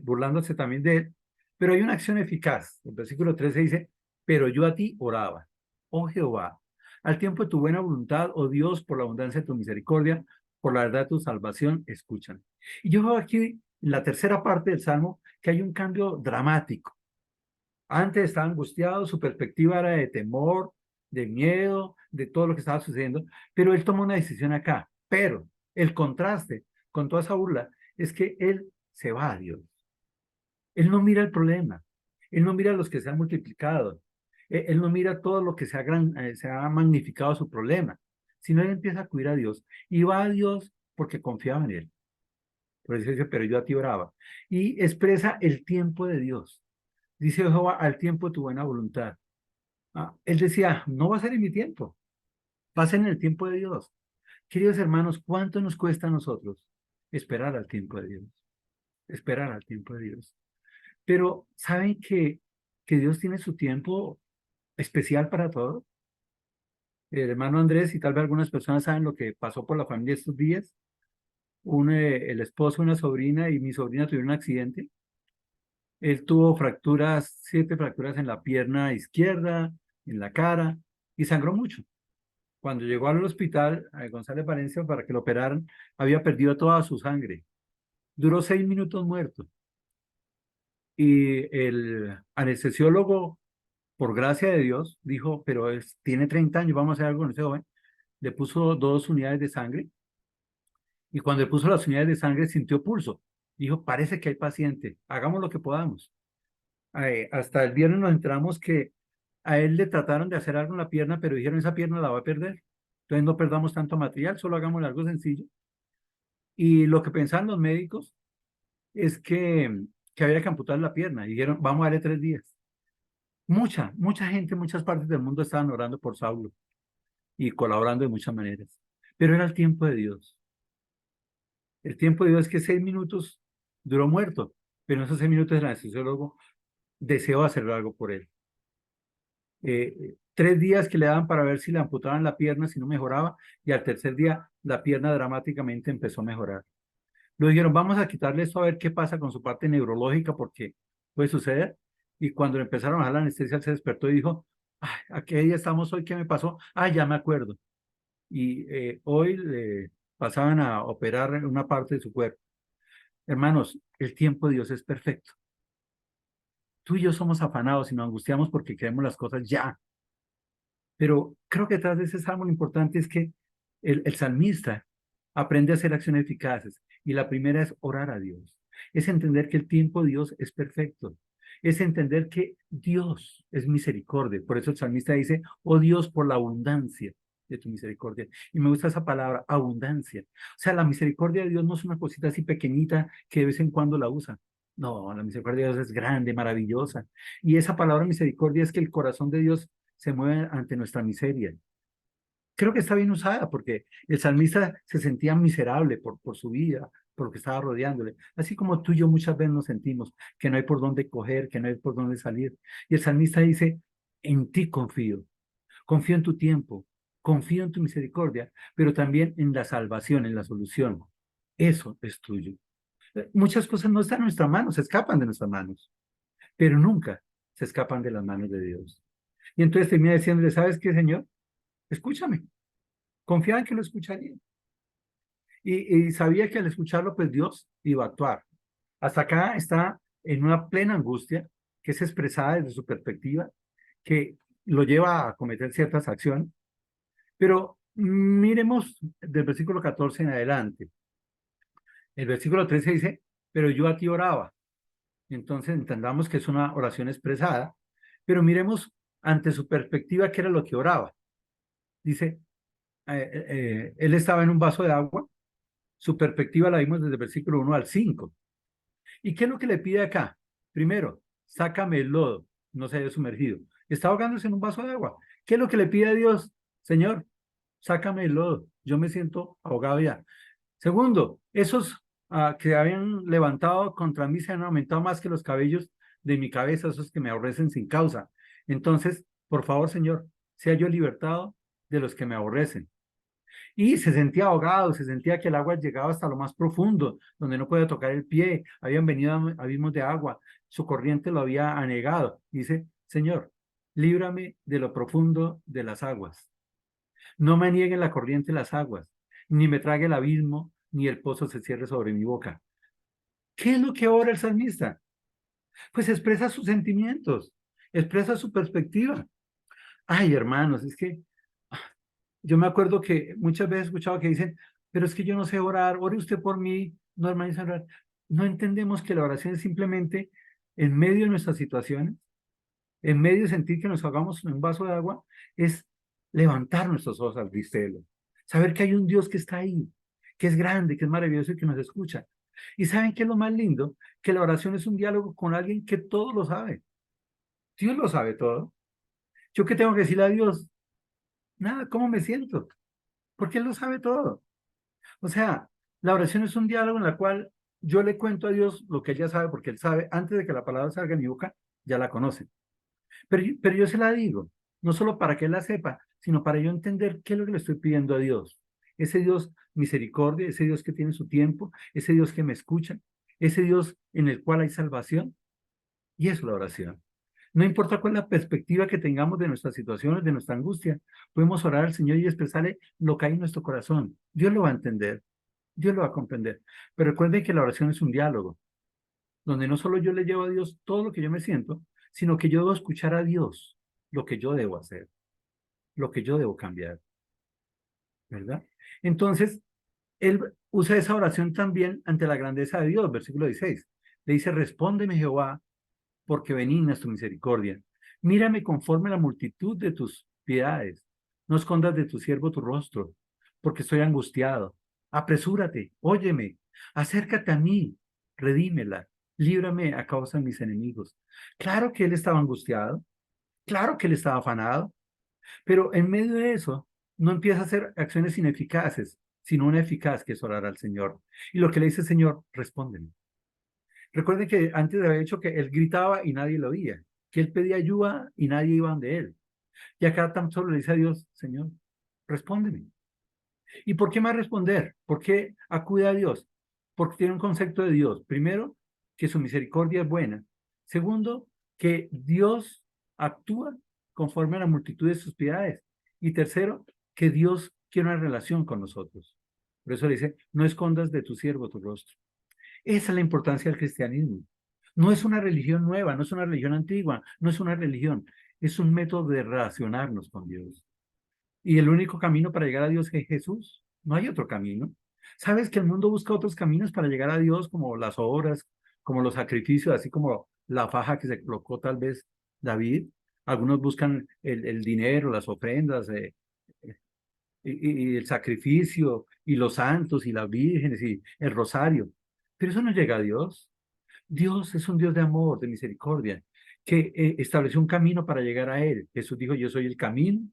burlándose también de él, pero hay una acción eficaz. El versículo 13 dice, pero yo a ti oraba, oh Jehová, al tiempo de tu buena voluntad, oh Dios, por la abundancia de tu misericordia, por la verdad de tu salvación, escúchame. Y yo veo aquí en la tercera parte del Salmo que hay un cambio dramático. Antes estaba angustiado, su perspectiva era de temor, de miedo, de todo lo que estaba sucediendo, pero él tomó una decisión acá. Pero el contraste con toda esa burla es que él se va a Dios. Él no mira el problema, él no mira los que se han multiplicado, él no mira todo lo que se ha magnificado su problema, sino él empieza a acudir a Dios y va a Dios porque confiaba en él. Por eso dice, pero yo a ti oraba. Y expresa el tiempo de Dios. Dice Jehová, al tiempo de tu buena voluntad. Él decía, no va a ser en mi tiempo, va a ser en el tiempo de Dios. Queridos hermanos, ¿cuánto nos cuesta a nosotros esperar al tiempo de Dios? Esperar al tiempo de Dios. Pero, ¿saben que Dios tiene su tiempo especial para todo? El hermano Andrés y tal vez algunas personas saben lo que pasó por la familia estos días. El esposo, una sobrina y mi sobrina tuvieron un accidente. Él tuvo fracturas, 7 fracturas en la pierna izquierda, en la cara, y sangró mucho. Cuando llegó al hospital, a González Valencia, para que lo operaran, había perdido toda su sangre. Duró 6 minutos muerto. Y el anestesiólogo, por gracia de Dios, dijo, pero tiene 30 años, vamos a hacer algo con ese joven. Le puso 2 unidades de sangre y cuando le puso las unidades de sangre sintió pulso. Dijo, parece que hay paciente, hagamos lo que podamos. Hasta el viernes nos enteramos que a él le trataron de hacer algo en la pierna, pero dijeron, esa pierna la va a perder. Entonces no perdamos tanto material, solo hagamos algo sencillo. Y lo que pensaban los médicos es que había que amputar la pierna. Y dijeron, vamos a darle 3 días. Mucha gente en muchas partes del mundo estaban orando por Saulo y colaborando de muchas maneras. Pero era el tiempo de Dios. El tiempo de Dios es que 6 minutos duró muerto, pero en esos 6 minutos el anestesiólogo deseó hacer algo por él. 3 días que le daban para ver si le amputaban la pierna, si no mejoraba, y al tercer día la pierna dramáticamente empezó a mejorar. Lo dijeron, vamos a quitarle esto a ver qué pasa con su parte neurológica, porque puede suceder. Y cuando le empezaron a bajar la anestesia, él se despertó y dijo, ay, ¿a qué día estamos hoy? ¿Qué me pasó? Ah, ya me acuerdo. Y hoy le pasaban a operar una parte de su cuerpo. Hermanos, el tiempo de Dios es perfecto. Tú y yo somos afanados y nos angustiamos porque queremos las cosas ya. Pero creo que detrás de ese salmo lo importante es que el salmista aprende a hacer acciones eficaces. Y la primera es orar a Dios. Es entender que el tiempo de Dios es perfecto. Es entender que Dios es misericordia. Por eso el salmista dice, oh Dios, por la abundancia. de tu misericordia. Y me gusta esa palabra, abundancia. O sea, la misericordia de Dios no es una cosita así pequeñita que de vez en cuando la usa. No, la misericordia de Dios es grande, maravillosa. Y esa palabra misericordia es que el corazón de Dios se mueve ante nuestra miseria. Creo que está bien usada porque el salmista se sentía miserable por su vida, por lo que estaba rodeándole. Así como tú y yo muchas veces nos sentimos que no hay por dónde coger, que no hay por dónde salir. Y el salmista dice, en ti confío, confío en tu tiempo, confío en tu misericordia, pero también en la salvación, en la solución. Eso es tuyo. Muchas cosas no están en nuestras manos, se escapan de nuestras manos, pero nunca se escapan de las manos de Dios. Y entonces termina diciéndole, ¿sabes qué, Señor? Escúchame. Confiaba en que lo escucharía. Y sabía que al escucharlo, pues Dios iba a actuar. Hasta acá está en una plena angustia, que es expresada desde su perspectiva, que lo lleva a cometer ciertas acciones. Pero miremos del versículo 14 en adelante. El versículo 13 dice, pero yo a ti oraba. Entonces entendamos que es una oración expresada, pero miremos ante su perspectiva qué era lo que oraba. Dice, él estaba en un vaso de agua, su perspectiva la vimos desde el versículo 1 al 5. ¿Y qué es lo que le pide acá? Primero, sácame el lodo, no se haya sumergido. Está ahogándose en un vaso de agua. ¿Qué es lo que le pide a Dios? Señor, sácame el lodo, yo me siento ahogado ya. Segundo, esos que habían levantado contra mí se han aumentado más que los cabellos de mi cabeza, esos que me aborrecen sin causa. Entonces, por favor, Señor, sea yo libertado de los que me aborrecen. Y se sentía ahogado, se sentía que el agua llegaba hasta lo más profundo, donde no podía tocar el pie, habían venido abismos de agua, su corriente lo había anegado. Dice, Señor, líbrame de lo profundo de las aguas. No me nieguen la corriente de las aguas, ni me trague el abismo, ni el pozo se cierre sobre mi boca. ¿Qué es lo que ora el salmista? Pues expresa sus sentimientos, expresa su perspectiva. Ay, hermanos, es que yo me acuerdo que muchas veces he escuchado que dicen, pero es que yo no sé orar, ore usted por mí, no hermanos, orar. No entendemos que la oración es simplemente en medio de nuestras situaciones, en medio de sentir que nos ahogamos en un vaso de agua, es levantar nuestros ojos al cielo, saber que hay un Dios que está ahí, que es grande, que es maravilloso y que nos escucha. ¿Y saben qué es lo más lindo? Que la oración es un diálogo con alguien que todo lo sabe. Dios lo sabe todo. ¿Yo qué tengo que decirle a Dios? Nada, ¿cómo me siento? Porque Él lo sabe todo. O sea, la oración es un diálogo en la cual yo le cuento a Dios lo que Él ya sabe, porque Él sabe, antes de que la palabra salga de mi boca, ya la conoce. Pero yo se la digo, no solo para que Él la sepa, sino para yo entender qué es lo que le estoy pidiendo a Dios. Ese Dios misericordia, ese Dios que tiene su tiempo, ese Dios que me escucha, ese Dios en el cual hay salvación. Y eso es la oración. No importa cuál es la perspectiva que tengamos de nuestras situaciones, de nuestra angustia, podemos orar al Señor y expresarle lo que hay en nuestro corazón. Dios lo va a entender, Dios lo va a comprender. Pero recuerden que la oración es un diálogo, donde no solo yo le llevo a Dios todo lo que yo me siento, sino que yo debo escuchar a Dios lo que yo debo hacer, lo que yo debo cambiar, ¿verdad? Entonces, él usa esa oración también ante la grandeza de Dios, versículo 16. Le dice, respóndeme Jehová, porque benigna es tu misericordia. Mírame conforme a la multitud de tus piedades. No escondas de tu siervo tu rostro, porque estoy angustiado. Apresúrate, óyeme, acércate a mí, redímela, líbrame a causa de mis enemigos. Claro que él estaba angustiado, claro que él estaba afanado, pero en medio de eso no empieza a hacer acciones ineficaces, sino una eficaz que es orar al Señor. Y lo que le dice el Señor, respóndeme. Recuerden que antes había dicho que él gritaba y nadie lo oía, que él pedía ayuda y nadie iba donde él. Y acá tan solo le dice a Dios, Señor, respóndeme. ¿Y por qué más responder? ¿Por qué acude a Dios? Porque tiene un concepto de Dios. Primero, que su misericordia es buena. Segundo, que Dios actúa conforme a la multitud de sus piedades. Y tercero, que Dios quiere una relación con nosotros. Por eso le dice, no escondas de tu siervo tu rostro. Esa es la importancia del cristianismo. No es una religión nueva, no es una religión antigua, no es una religión, es un método de relacionarnos con Dios. Y el único camino para llegar a Dios es Jesús. No hay otro camino. ¿Sabes que el mundo busca otros caminos para llegar a Dios, como las obras, como los sacrificios, así como la faja que se colocó tal vez David? Algunos buscan el dinero, las ofrendas, y el sacrificio, y los santos, y las vírgenes, y el rosario. Pero eso no llega a Dios. Dios es un Dios de amor, de misericordia, que estableció un camino para llegar a Él. Jesús dijo, yo soy el camino,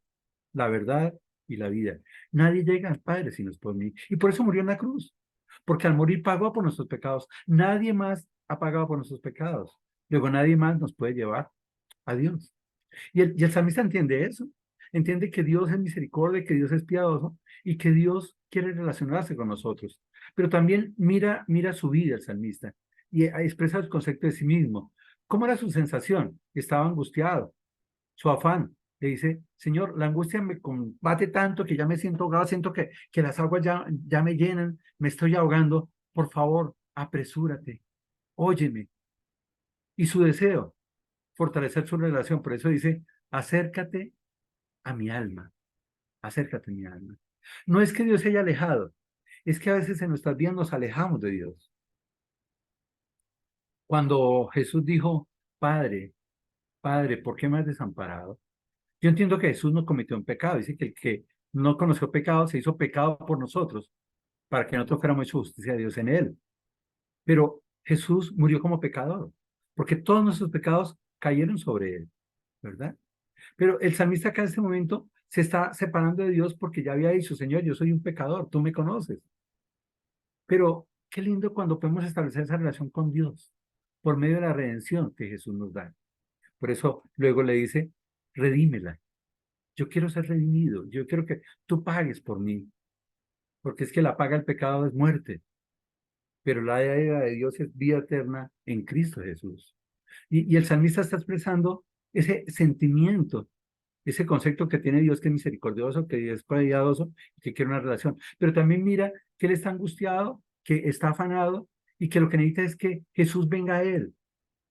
la verdad y la vida. Nadie llega al Padre si no es por mí. Y por eso murió en la cruz, porque al morir pagó por nuestros pecados. Nadie más ha pagado por nuestros pecados. Luego nadie más nos puede llevar a Dios. Y el salmista entiende eso. Entiende que Dios es misericordia, que Dios es piadoso y que Dios quiere relacionarse con nosotros. Pero también mira su vida el salmista y expresa el concepto de sí mismo. ¿Cómo era su sensación? Estaba angustiado, su afán. Le dice, Señor, la angustia me combate tanto que ya me siento ahogado, siento que las aguas ya me llenan, me estoy ahogando. Por favor, apresúrate, óyeme. Y su deseo, fortalecer su relación. Por eso dice, acércate a mi alma, acércate a mi alma. No es que Dios se haya alejado, es que a veces en nuestras vidas nos alejamos de Dios. Cuando Jesús dijo, Padre, Padre, ¿por qué me has desamparado? Yo entiendo que Jesús no cometió un pecado, dice que el que no conoció pecado se hizo pecado por nosotros, para que nosotros fuéramos hecho justicia de Dios en él. Pero Jesús murió como pecador, porque todos nuestros pecados cayeron sobre él, ¿verdad? Pero el salmista acá en este momento se está separando de Dios porque ya había dicho, Señor, yo soy un pecador, tú me conoces. Pero qué lindo cuando podemos establecer esa relación con Dios por medio de la redención que Jesús nos da. Por eso luego le dice, redímela. Yo quiero ser redimido, yo quiero que tú pagues por mí, porque es que la paga del pecado es muerte, pero la idea de Dios es vida eterna en Cristo Jesús. Y el salmista está expresando ese sentimiento, ese concepto que tiene Dios que es misericordioso, que es cuidadoso, que quiere una relación. Pero también mira que él está angustiado, que está afanado y que lo que necesita es que Jesús venga a él,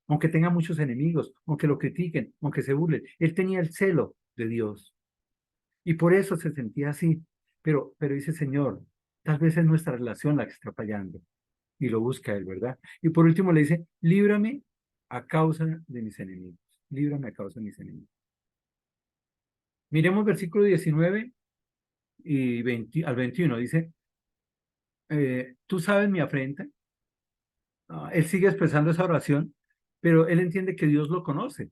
aunque tenga muchos enemigos, aunque lo critiquen, aunque se burlen. Él tenía el celo de Dios y por eso se sentía así. Pero dice, Señor, tal vez es nuestra relación la que está fallando y lo busca él, ¿verdad? Y por último le dice, líbrame a causa de mis enemigos. Líbrame a causa de mis enemigos. Miremos versículo 19 y 20, al 21. Dice, tú sabes mi afrenta. Él sigue expresando esa oración, pero él entiende que Dios lo conoce.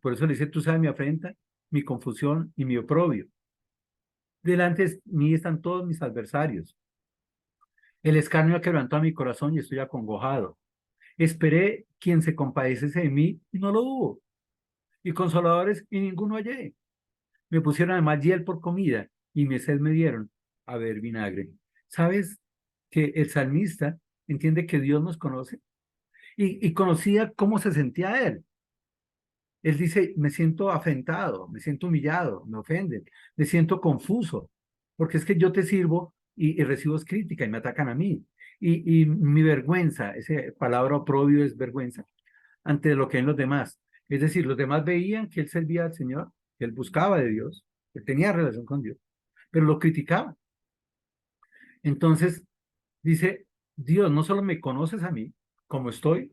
Por eso le dice, tú sabes mi afrenta, mi confusión y mi oprobio. Delante de mí están todos mis adversarios. El escarnio quebrantó a mi corazón y estoy acongojado. Esperé quien se compadeciese de mí y no lo hubo. Y consoladores y ninguno hallé. Me pusieron además hiel por comida y mi sed me dieron a ver vinagre. ¿Sabes que el salmista entiende que Dios nos conoce? Y conocía cómo se sentía él. Él dice, me siento afrentado, me siento humillado, me ofenden, me siento confuso, porque es que yo te sirvo y recibo crítica y me atacan a mí. Y mi vergüenza, esa palabra oprobio es vergüenza, ante lo que ven los demás. Es decir, los demás veían que él servía al Señor, que él buscaba de Dios, que tenía relación con Dios, pero lo criticaban. Entonces, dice, Dios, no solo me conoces a mí, como estoy,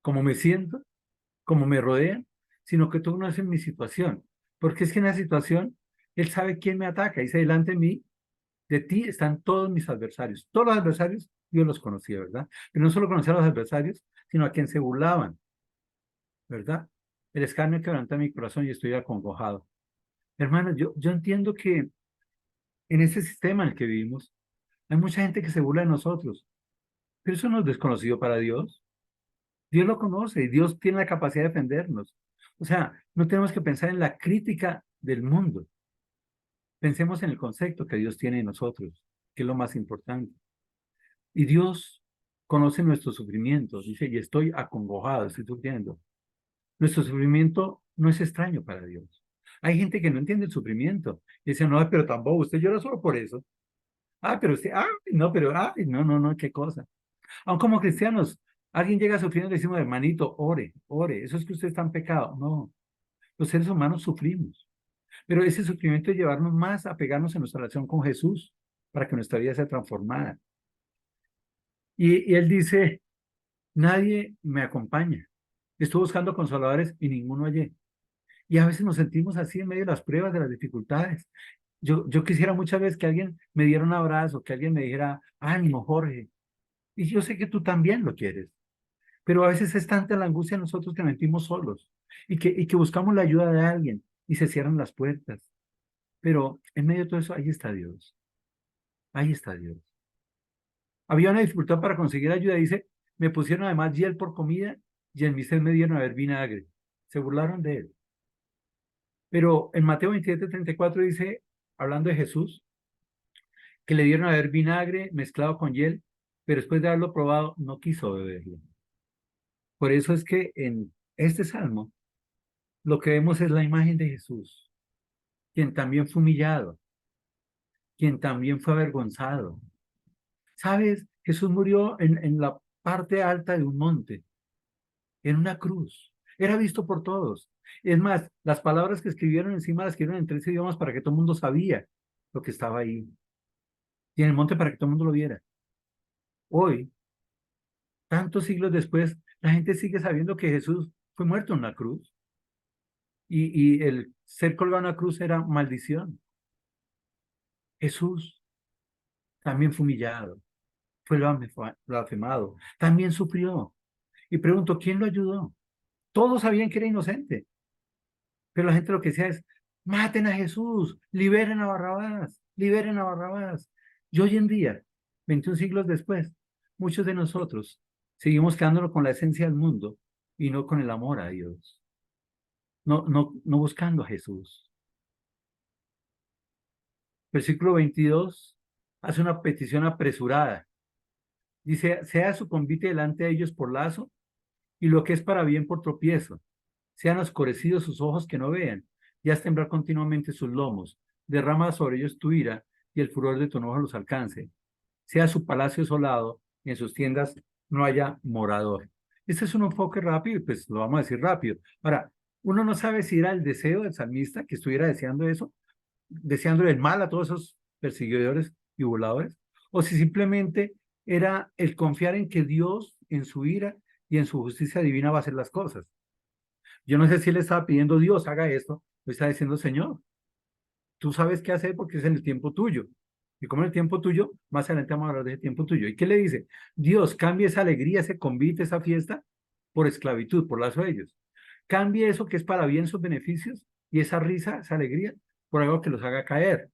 como me siento, como me rodean, sino que tú conoces mi situación. Porque es que en la situación, Él sabe quién me ataca. Dice, delante de mí, de ti están todos mis adversarios. Todos los adversarios, Dios los conocía, ¿verdad? Pero no solo conocía a los adversarios, sino a quien se burlaban, ¿verdad? El escarnio quebranta mi corazón y estoy acongojado. Hermanos, yo entiendo que en ese sistema en el que vivimos, hay mucha gente que se burla de nosotros, pero eso no es desconocido para Dios. Dios lo conoce y Dios tiene la capacidad de defendernos. O sea, no tenemos que pensar en la crítica del mundo. Pensemos en el concepto que Dios tiene en nosotros, que es lo más importante. Y Dios conoce nuestros sufrimientos. Dice, y estoy acongojado, estoy sufriendo. Nuestro sufrimiento no es extraño para Dios. Hay gente que no entiende el sufrimiento. Y dice, no, pero tampoco, usted llora solo por eso. Ah, pero usted, no, pero, no, qué cosa. Aun como cristianos, alguien llega sufriendo y le decimos, hermanito, ore, ore, eso es que usted está en pecado. No, los seres humanos sufrimos, pero ese sufrimiento es llevarnos más a pegarnos en nuestra relación con Jesús para que nuestra vida sea transformada. Y él dice, nadie me acompaña. Estoy buscando consoladores y ninguno hallé. Y a veces nos sentimos así en medio de las pruebas, de las dificultades. Yo quisiera muchas veces que alguien me diera un abrazo, que alguien me dijera, ánimo, Jorge. Y yo sé que tú también lo quieres, pero a veces es tanta la angustia de nosotros que nos sentimos solos y que buscamos la ayuda de alguien y se cierran las puertas. Pero en medio de todo eso, ahí está Dios, ahí está Dios. Había una dificultad para conseguir ayuda, dice, me pusieron además hiel por comida y en mi sed me dieron a beber vinagre. Se burlaron de él. Pero en Mateo 27:34 dice, hablando de Jesús, que le dieron a beber vinagre mezclado con hiel, pero después de haberlo probado, no quiso beberlo. Por eso es que en este salmo lo que vemos es la imagen de Jesús, quien también fue humillado, quien también fue avergonzado. ¿Sabes? Jesús murió en la parte alta de un monte, en una cruz. Era visto por todos. Es más, las palabras que escribieron encima las escribieron en 3 idiomas para que todo el mundo sabía lo que estaba ahí. Y en el monte para que todo el mundo lo viera. Hoy, tantos siglos después, la gente sigue sabiendo que Jesús fue muerto en una cruz. Y el ser colgado en una cruz era maldición. Jesús también fue humillado, fue blasfemado, también sufrió. Y pregunto, ¿quién lo ayudó? Todos sabían que era inocente, pero la gente lo que decía es, maten a Jesús, liberen a Barrabás, liberen a Barrabás. Y hoy en día, 21 siglos después, muchos de nosotros seguimos quedándonos con la esencia del mundo y no con el amor a Dios, no buscando a Jesús. Versículo 22 hace una petición apresurada. Dice, sea su convite delante de ellos por lazo y lo que es para bien por tropiezo. Sean oscurecidos sus ojos que no vean y haz temblar continuamente sus lomos. Derrama sobre ellos tu ira y el furor de tu enojo los alcance. Sea su palacio asolado y en sus tiendas no haya morador. Este es un enfoque rápido y pues lo vamos a decir rápido. Ahora, uno no sabe si era el deseo del salmista que estuviera deseando eso, deseándole el mal a todos esos perseguidores y voladores, o si simplemente era el confiar en que Dios, en su ira y en su justicia divina, va a hacer las cosas. Yo no sé si él estaba pidiendo, Dios, haga esto, o está diciendo, Señor, tú sabes qué hacer porque es en el tiempo tuyo. Y como en el tiempo tuyo, más adelante vamos a hablar de ese tiempo tuyo. ¿Y qué le dice? Dios, cambie esa alegría, ese convite, esa fiesta, por esclavitud, por lazo de ellos. Cambie eso que es para bien sus beneficios y esa risa, esa alegría, por algo que los haga caer.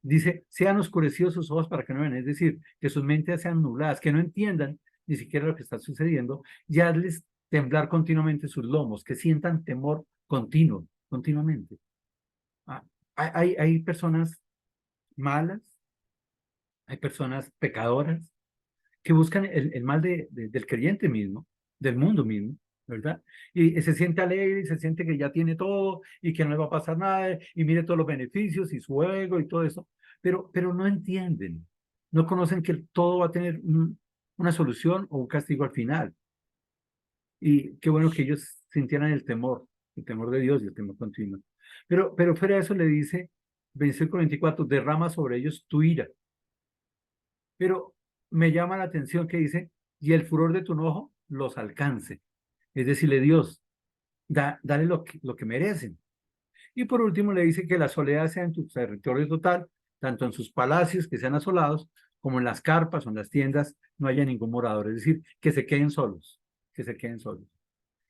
Dice, sean oscurecidos sus ojos para que no vean, es decir, que sus mentes sean nubladas, que no entiendan ni siquiera lo que está sucediendo, y hazles temblar continuamente sus lomos, que sientan temor continuo, continuamente. Ah, hay personas malas, hay personas pecadoras que buscan el mal del creyente mismo, del mundo mismo, ¿verdad? Y se siente alegre y se siente que ya tiene todo y que no le va a pasar nada y mire todos los beneficios y su ego y todo eso, pero no entienden, no conocen que todo va a tener una solución o un castigo al final. Y qué bueno que ellos sintieran el temor de Dios y el temor continuo. Pero fuera de eso le dice, versículo 24, derrama sobre ellos tu ira. Pero me llama la atención que dice, y el furor de tu enojo los alcance. Es decirle, Dios, dale lo que merecen. Y por último le dice que la soledad sea en tu territorio total, tanto en sus palacios que sean asolados, como en las carpas o en las tiendas no haya ningún morador. Es decir, que se queden solos, que se queden solos.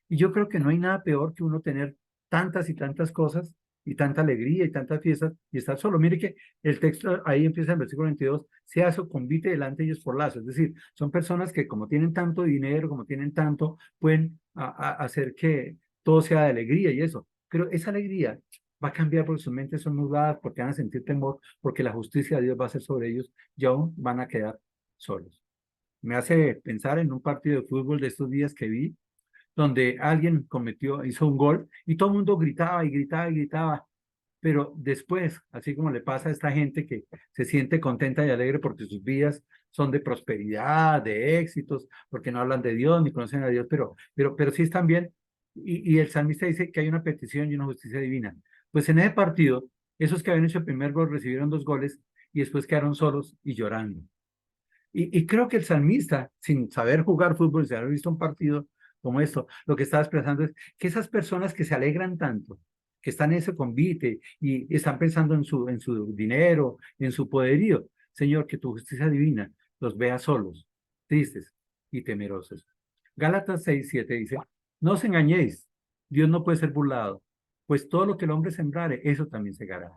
Y yo creo que no hay nada peor que uno tener tantas y tantas cosas y tanta alegría y tantas fiestas y estar solo. Mire que el texto ahí empieza en el versículo 22, se hace convite delante de ellos por lazo. Es decir, son personas que como tienen tanto dinero, como tienen tanto, pueden hacer que todo sea de alegría y eso. Pero esa alegría va a cambiar porque sus mentes son nubladas, porque van a sentir temor, porque la justicia de Dios va a ser sobre ellos y aún van a quedar solos. Me hace pensar en un partido de fútbol de estos días que vi, donde alguien hizo un gol y todo el mundo gritaba y gritaba y gritaba, pero después, así como le pasa a esta gente que se siente contenta y alegre porque sus vidas son de prosperidad, de éxitos, porque no hablan de Dios ni conocen a Dios, pero sí están bien. Y el salmista dice que hay una petición y una justicia divina. Pues en ese partido, esos que habían hecho el primer gol recibieron 2 goles y después quedaron solos y llorando. Y creo que el salmista, sin saber jugar fútbol, sin haber visto un partido como esto, lo que estaba expresando es que esas personas que se alegran tanto, que están en ese convite y están pensando en su dinero, en su poderío. Señor, que tu justicia divina los vea solos, tristes y temerosos. Gálatas 6:7 dice, no os engañéis, Dios no puede ser burlado, pues todo lo que el hombre sembrare, eso también segará.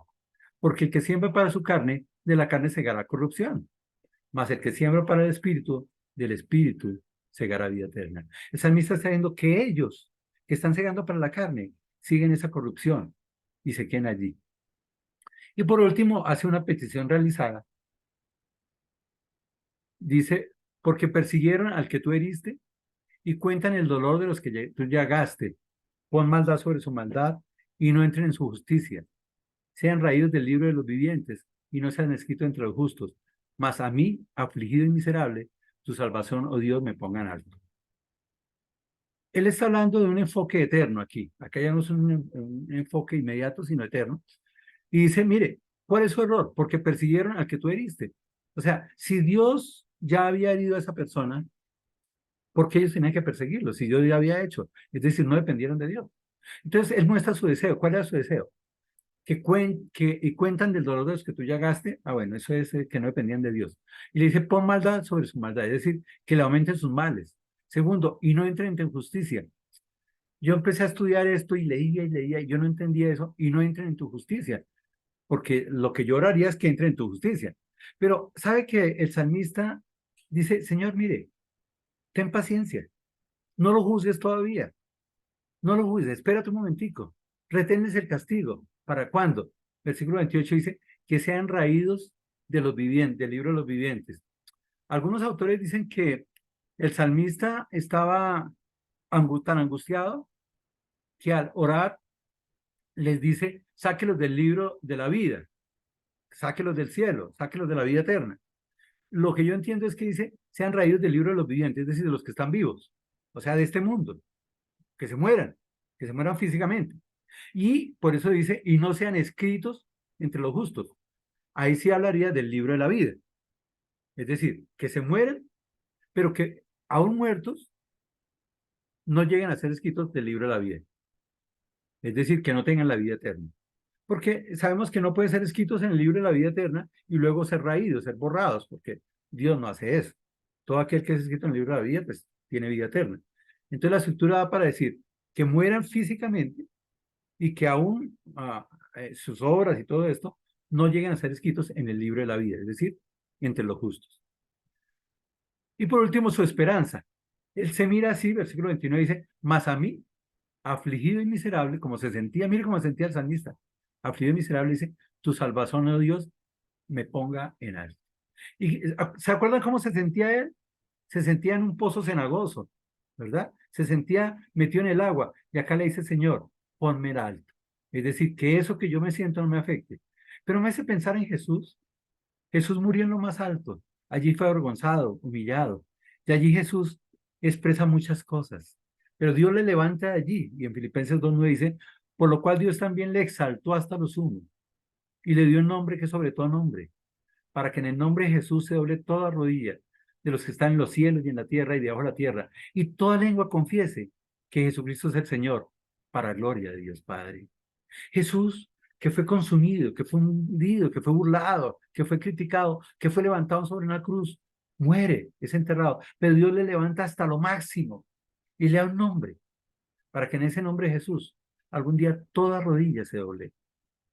Porque el que siembra para su carne, de la carne segará corrupción, mas el que siembra para el espíritu, del espíritu segará vida eterna. El salmista está diciendo que ellos que están segando para la carne, siguen esa corrupción y se quedan allí. Y por último, hace una petición realizada. Dice, porque persiguieron al que tú heriste y cuentan el dolor de los que tú llagaste. Pon maldad sobre su maldad y no entren en su justicia. Sean raídos del libro de los vivientes y no sean escritos entre los justos. Mas a mí, afligido y miserable, tu salvación, oh Dios, me ponga en alto. Él está hablando de un enfoque eterno aquí. Acá ya no es un enfoque inmediato, sino eterno. Y dice, mire, ¿cuál es su error? Porque persiguieron al que tú heriste. O sea, si Dios ya había herido a esa persona, ¿por qué ellos tenían que perseguirlo? Si Dios ya había hecho. Es decir, no dependieron de Dios. Entonces, él muestra su deseo. ¿Cuál era su deseo? Y cuentan del dolor de los que tú llagaste. Ah, bueno, eso es que no dependían de Dios. Y le dice, pon maldad sobre su maldad. Es decir, que le aumenten sus males. Segundo, y no entren en justicia. Yo empecé a estudiar esto y leía, y yo no entendía eso, y no entren en tu justicia, porque lo que yo oraría es que entren en tu justicia. Pero, ¿sabe que el salmista dice, Señor, mire, ten paciencia, no lo juzgues todavía, no lo juzgues, espérate un momentico, reténles el castigo. ¿Para cuándo? Versículo 28 dice, que sean raídos de los vivientes, del libro de los vivientes. Algunos autores dicen que el salmista estaba tan angustiado que al orar les dice, sáquelos del libro de la vida, sáquelos del cielo, sáquelos de la vida eterna. Lo que yo entiendo es que dice, sean raídos del libro de los vivientes, es decir, de los que están vivos, o sea, de este mundo, que se mueran físicamente. Y por eso dice, y no sean escritos entre los justos. Ahí sí hablaría del libro de la vida. Es decir, que se mueren, pero que aún muertos no lleguen a ser escritos del libro de la vida. Es decir, que no tengan la vida eterna. Porque sabemos que no pueden ser escritos en el libro de la vida eterna y luego ser raídos, ser borrados, porque Dios no hace eso. Todo aquel que es escrito en el libro de la vida, pues tiene vida eterna. Entonces la escritura da para decir que mueran físicamente y que aún sus obras y todo esto no lleguen a ser escritos en el libro de la vida, es decir, entre los justos. Y por último, su esperanza. Él se mira así, versículo 29 dice, mas a mí, afligido y miserable, como se sentía, mire cómo se sentía el salmista, afligido y miserable, dice, tu salvación, oh Dios, me ponga en alto. ¿Y se acuerdan cómo se sentía él? Se sentía en un pozo cenagoso, ¿verdad? Se sentía metido en el agua. Y acá le dice, Señor, ponme en alto. Es decir, que eso que yo me siento no me afecte. Pero me hace pensar en Jesús. Jesús murió en lo más alto. Allí fue avergonzado, humillado. Y allí Jesús expresa muchas cosas. Pero Dios le levanta de allí. Y en Filipenses 2:9 dice, por lo cual Dios también le exaltó hasta lo sumo y le dio un nombre que es sobre todo nombre, para que en el nombre de Jesús se doble toda rodilla de los que están en los cielos y en la tierra y debajo de la tierra, y toda lengua confiese que Jesucristo es el Señor, para gloria de Dios Padre. Jesús, que fue consumido, que fue hundido, que fue burlado, que fue criticado, que fue levantado sobre una cruz, muere, es enterrado, pero Dios le levanta hasta lo máximo y le da un nombre, para que en ese nombre de Jesús algún día toda rodilla se doble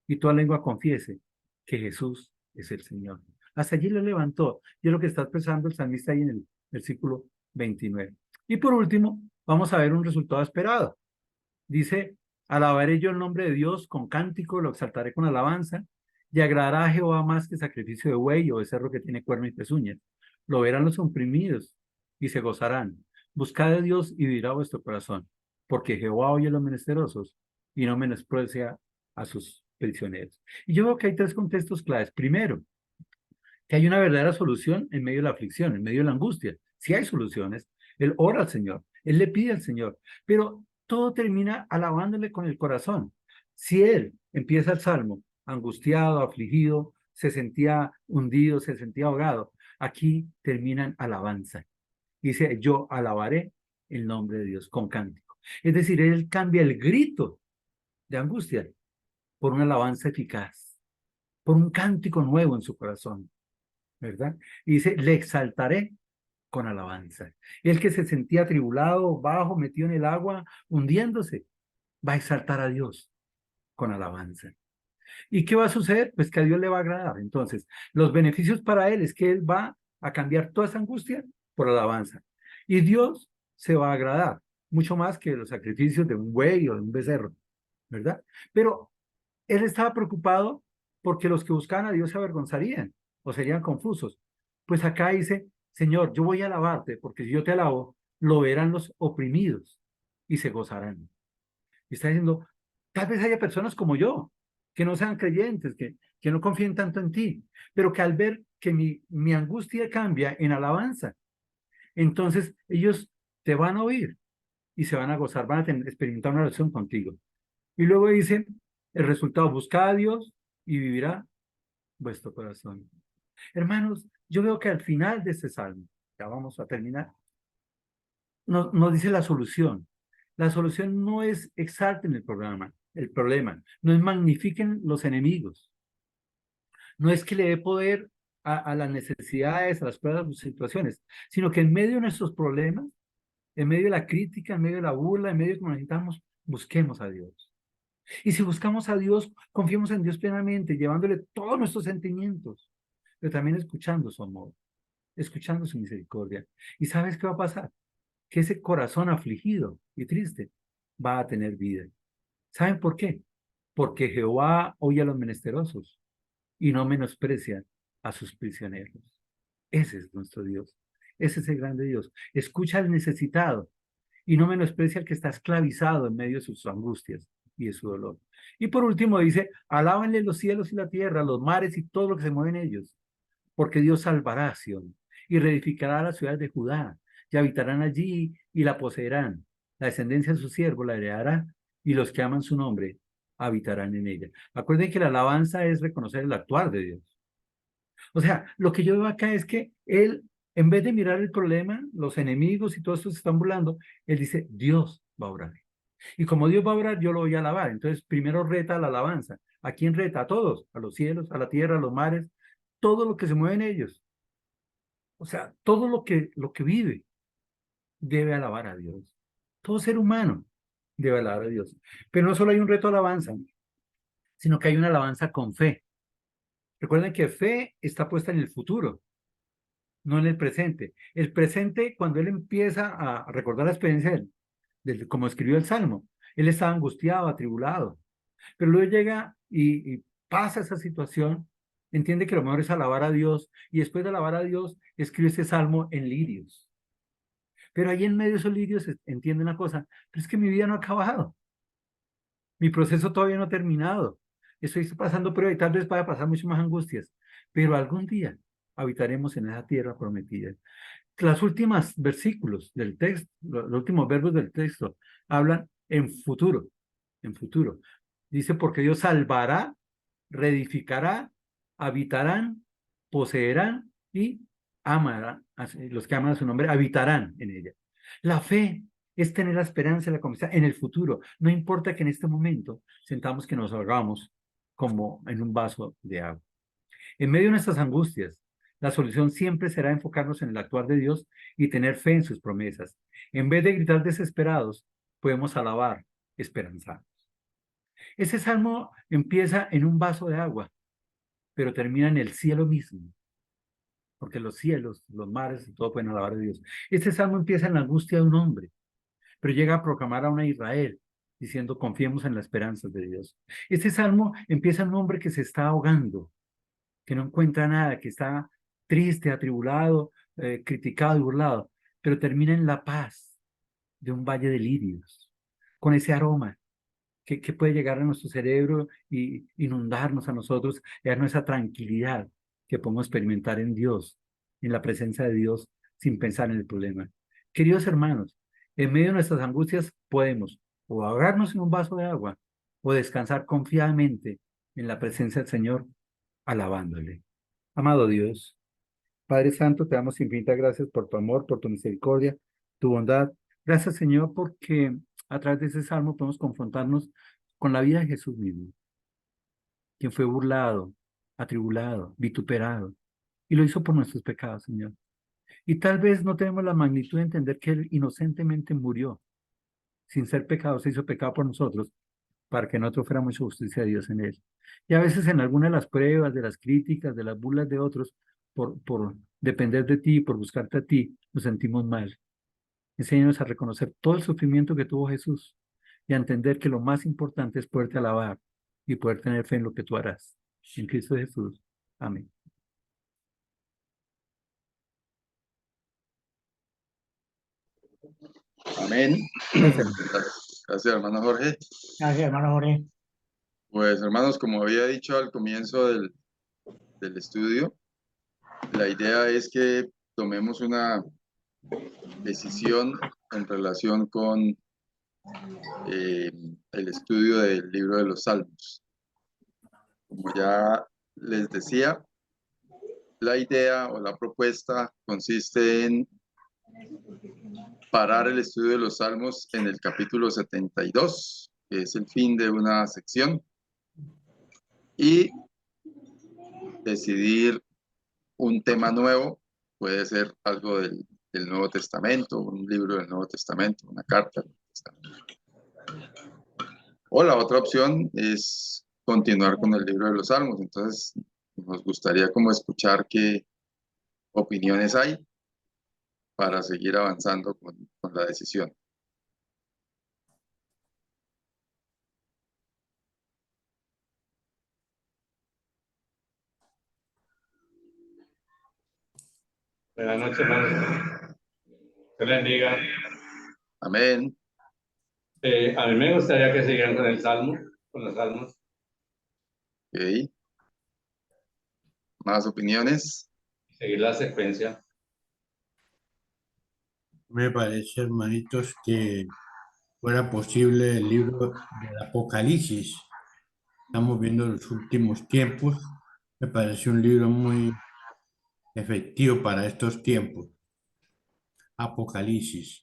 y toda lengua confiese que Jesús es el Señor. Hasta allí lo levantó. Y es lo que está expresando el salmista ahí en el versículo 29. Y por último, vamos a ver un resultado esperado. Dice, alabaré yo el nombre de Dios con cántico, lo exaltaré con alabanza, y agradará a Jehová más que sacrificio de buey o de cerro que tiene cuerno y pezuñas. Lo verán los oprimidos y se gozarán. Buscad a Dios y dirá vuestro corazón, porque Jehová oye a los menesterosos y no menosprecia a sus prisioneros. Y yo veo que hay tres contextos claves. Primero, que hay una verdadera solución en medio de la aflicción, en medio de la angustia. Si hay soluciones, él ora al Señor, él le pide al Señor, pero todo termina alabándole con el corazón. Si él empieza el salmo angustiado, afligido, se sentía hundido, se sentía ahogado, aquí terminan alabanza. Dice, yo alabaré el nombre de Dios con cántico. Es decir, él cambia el grito de angustia por una alabanza eficaz, por un cántico nuevo en su corazón, ¿verdad? Y dice, le exaltaré con alabanza. El que se sentía atribulado, bajo, metido en el agua, hundiéndose, va a exaltar a Dios con alabanza. ¿Y qué va a suceder? Pues que a Dios le va a agradar. Entonces, los beneficios para él es que él va a cambiar toda esa angustia por alabanza. Y Dios se va a agradar, mucho más que los sacrificios de un buey o de un becerro, ¿verdad? Pero él estaba preocupado porque los que buscaban a Dios se avergonzarían o serían confusos. Pues acá dice, Señor, yo voy a alabarte porque si yo te alabo, lo verán los oprimidos y se gozarán. Y está diciendo, tal vez haya personas como yo, que no sean creyentes, que no confíen tanto en ti, pero que al ver que mi angustia cambia en alabanza, entonces ellos te van a oír y se van a gozar, van a experimentar una relación contigo. Y luego dice, el resultado, busca a Dios y vivirá vuestro corazón. Hermanos, yo veo que al final de este salmo, ya vamos a terminar, nos dice la solución. La solución no es exalten el problema, no es magnifiquen los enemigos, no es que le dé poder a las necesidades, a las pruebas, a las situaciones, sino que en medio de nuestros problemas, en medio de la crítica, en medio de la burla, en medio de que necesitamos, busquemos a Dios. Y si buscamos a Dios, confiemos en Dios plenamente, llevándole todos nuestros sentimientos, pero también escuchando su amor, escuchando su misericordia. ¿Y sabes qué va a pasar? Que ese corazón afligido y triste va a tener vida. ¿Saben por qué? Porque Jehová oye a los menesterosos y no menosprecia a sus prisioneros. Ese es nuestro Dios. Ese es el grande Dios. Escucha al necesitado y no menosprecia al que está esclavizado en medio de sus angustias y de su dolor. Y por último dice, alábanle los cielos y la tierra, los mares y todo lo que se mueve en ellos, porque Dios salvará a Sión y reedificará las ciudades de Judá, y habitarán allí y la poseerán. La descendencia de su siervo la heredará, y los que aman su nombre habitarán en ella. Acuerden que la alabanza es reconocer el actuar de Dios. O sea, lo que yo veo acá es que él, en vez de mirar el problema, los enemigos y todo esto se están burlando, él dice, Dios va a orar. Y como Dios va a orar, yo lo voy a alabar. Entonces, primero reta la alabanza. ¿A quién reta? A todos, a los cielos, a la tierra, a los mares, todo lo que se mueve en ellos. O sea, todo lo que vive debe alabar a Dios. Todo ser humano debe alabar a Dios. Pero no solo hay un reto de alabanza, sino que hay una alabanza con fe. Recuerden que fe está puesta en el futuro, no en el presente. El presente, cuando él empieza a recordar la experiencia como escribió el Salmo, él estaba angustiado, atribulado, pero luego llega y pasa esa situación, entiende que lo mejor es alabar a Dios y después de alabar a Dios escribe ese Salmo en lirios. Pero ahí en medio de esos lirios entiende una cosa, pero es que mi vida no ha acabado, mi proceso todavía no ha terminado, estoy pasando prueba y tal vez vaya a pasar mucho más angustias, pero algún día habitaremos en esa tierra prometida. Las últimas versículos del texto, los últimos verbos del texto, hablan en futuro, en futuro. Dice, porque Dios salvará, reedificará, habitarán, poseerán y amarán, los que aman a su nombre, habitarán en ella. La fe es tener la esperanza y la confianza en el futuro. No importa que en este momento sentamos que nos ahogamos como en un vaso de agua. En medio de nuestras angustias, la solución siempre será enfocarnos en el actuar de Dios y tener fe en sus promesas. En vez de gritar desesperados, podemos alabar esperanzados. Ese salmo empieza en un vaso de agua, pero termina en el cielo mismo, porque los cielos, los mares, todo pueden alabar a Dios. Este salmo empieza en la angustia de un hombre, pero llega a proclamar a una Israel, diciendo, confiemos en la esperanza de Dios. Este salmo empieza en un hombre que se está ahogando, que no encuentra nada, que está triste, atribulado, criticado y burlado, pero termina en la paz de un valle de lirios, con ese aroma que puede llegar a nuestro cerebro y inundarnos a nosotros, y darnos esa tranquilidad que podemos experimentar en Dios, en la presencia de Dios, sin pensar en el problema. Queridos hermanos, en medio de nuestras angustias podemos o ahogarnos en un vaso de agua o descansar confiadamente en la presencia del Señor, alabándole. Amado Dios, Padre Santo, te damos infinitas gracias por tu amor, por tu misericordia, tu bondad. Gracias, Señor, porque a través de ese salmo podemos confrontarnos con la vida de Jesús mismo. quien fue burlado, atribulado, vituperado, y lo hizo por nuestros pecados, Señor. Y tal vez no tenemos la magnitud de entender que Él inocentemente murió, sin ser pecado, se hizo pecado por nosotros, para que nosotros fuéramos hecho justicia de Dios en Él. Y a veces en algunas de las pruebas, de las críticas, de las burlas de otros, por depender de ti, por buscarte a ti, nos sentimos mal. Enséñanos a reconocer todo el sufrimiento que tuvo Jesús y a entender que lo más importante es poderte alabar y poder tener fe en lo que tú harás. En Cristo Jesús. Amén. Amén. Gracias. Gracias, hermano Jorge. Gracias, hermano Jorge. Pues, hermanos, como había dicho al comienzo del estudio, la idea es que tomemos una decisión en relación con el estudio del libro de los Salmos. Como ya les decía, la idea o la propuesta consiste en parar el estudio de los Salmos en el capítulo 72, que es el fin de una sección, y decidir un tema nuevo. Puede ser algo del Nuevo Testamento, un libro del Nuevo Testamento, una carta del Nuevo Testamento. O la otra opción es continuar con el libro de los Salmos. Entonces, nos gustaría como escuchar qué opiniones hay para seguir avanzando con la decisión. Buenas noches, hermanos. Que les bendiga. Amén. A mí me gustaría que sigan con el Salmo, con los Salmos. Ok. ¿Más opiniones? Seguir la secuencia. Me parece, hermanitos, que fuera posible el libro del Apocalipsis. Estamos viendo los últimos tiempos. Me parece un libro muy efectivo para estos tiempos. Apocalipsis.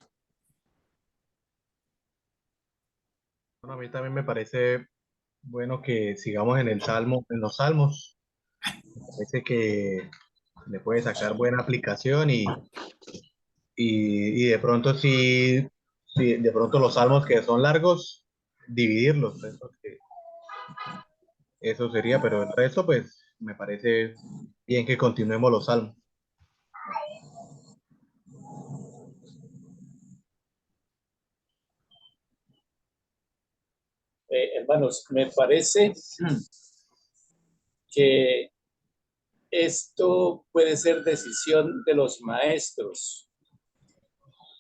Bueno, a mí también me parece bueno que sigamos en el Salmo, en los Salmos. Me parece que le puede sacar buena aplicación y de pronto sí, de pronto los Salmos que son largos, dividirlos. Pues, porque eso sería, pero el resto, pues, me parece bien que continuemos los Salmos. Hermanos, me parece que esto puede ser decisión de los maestros.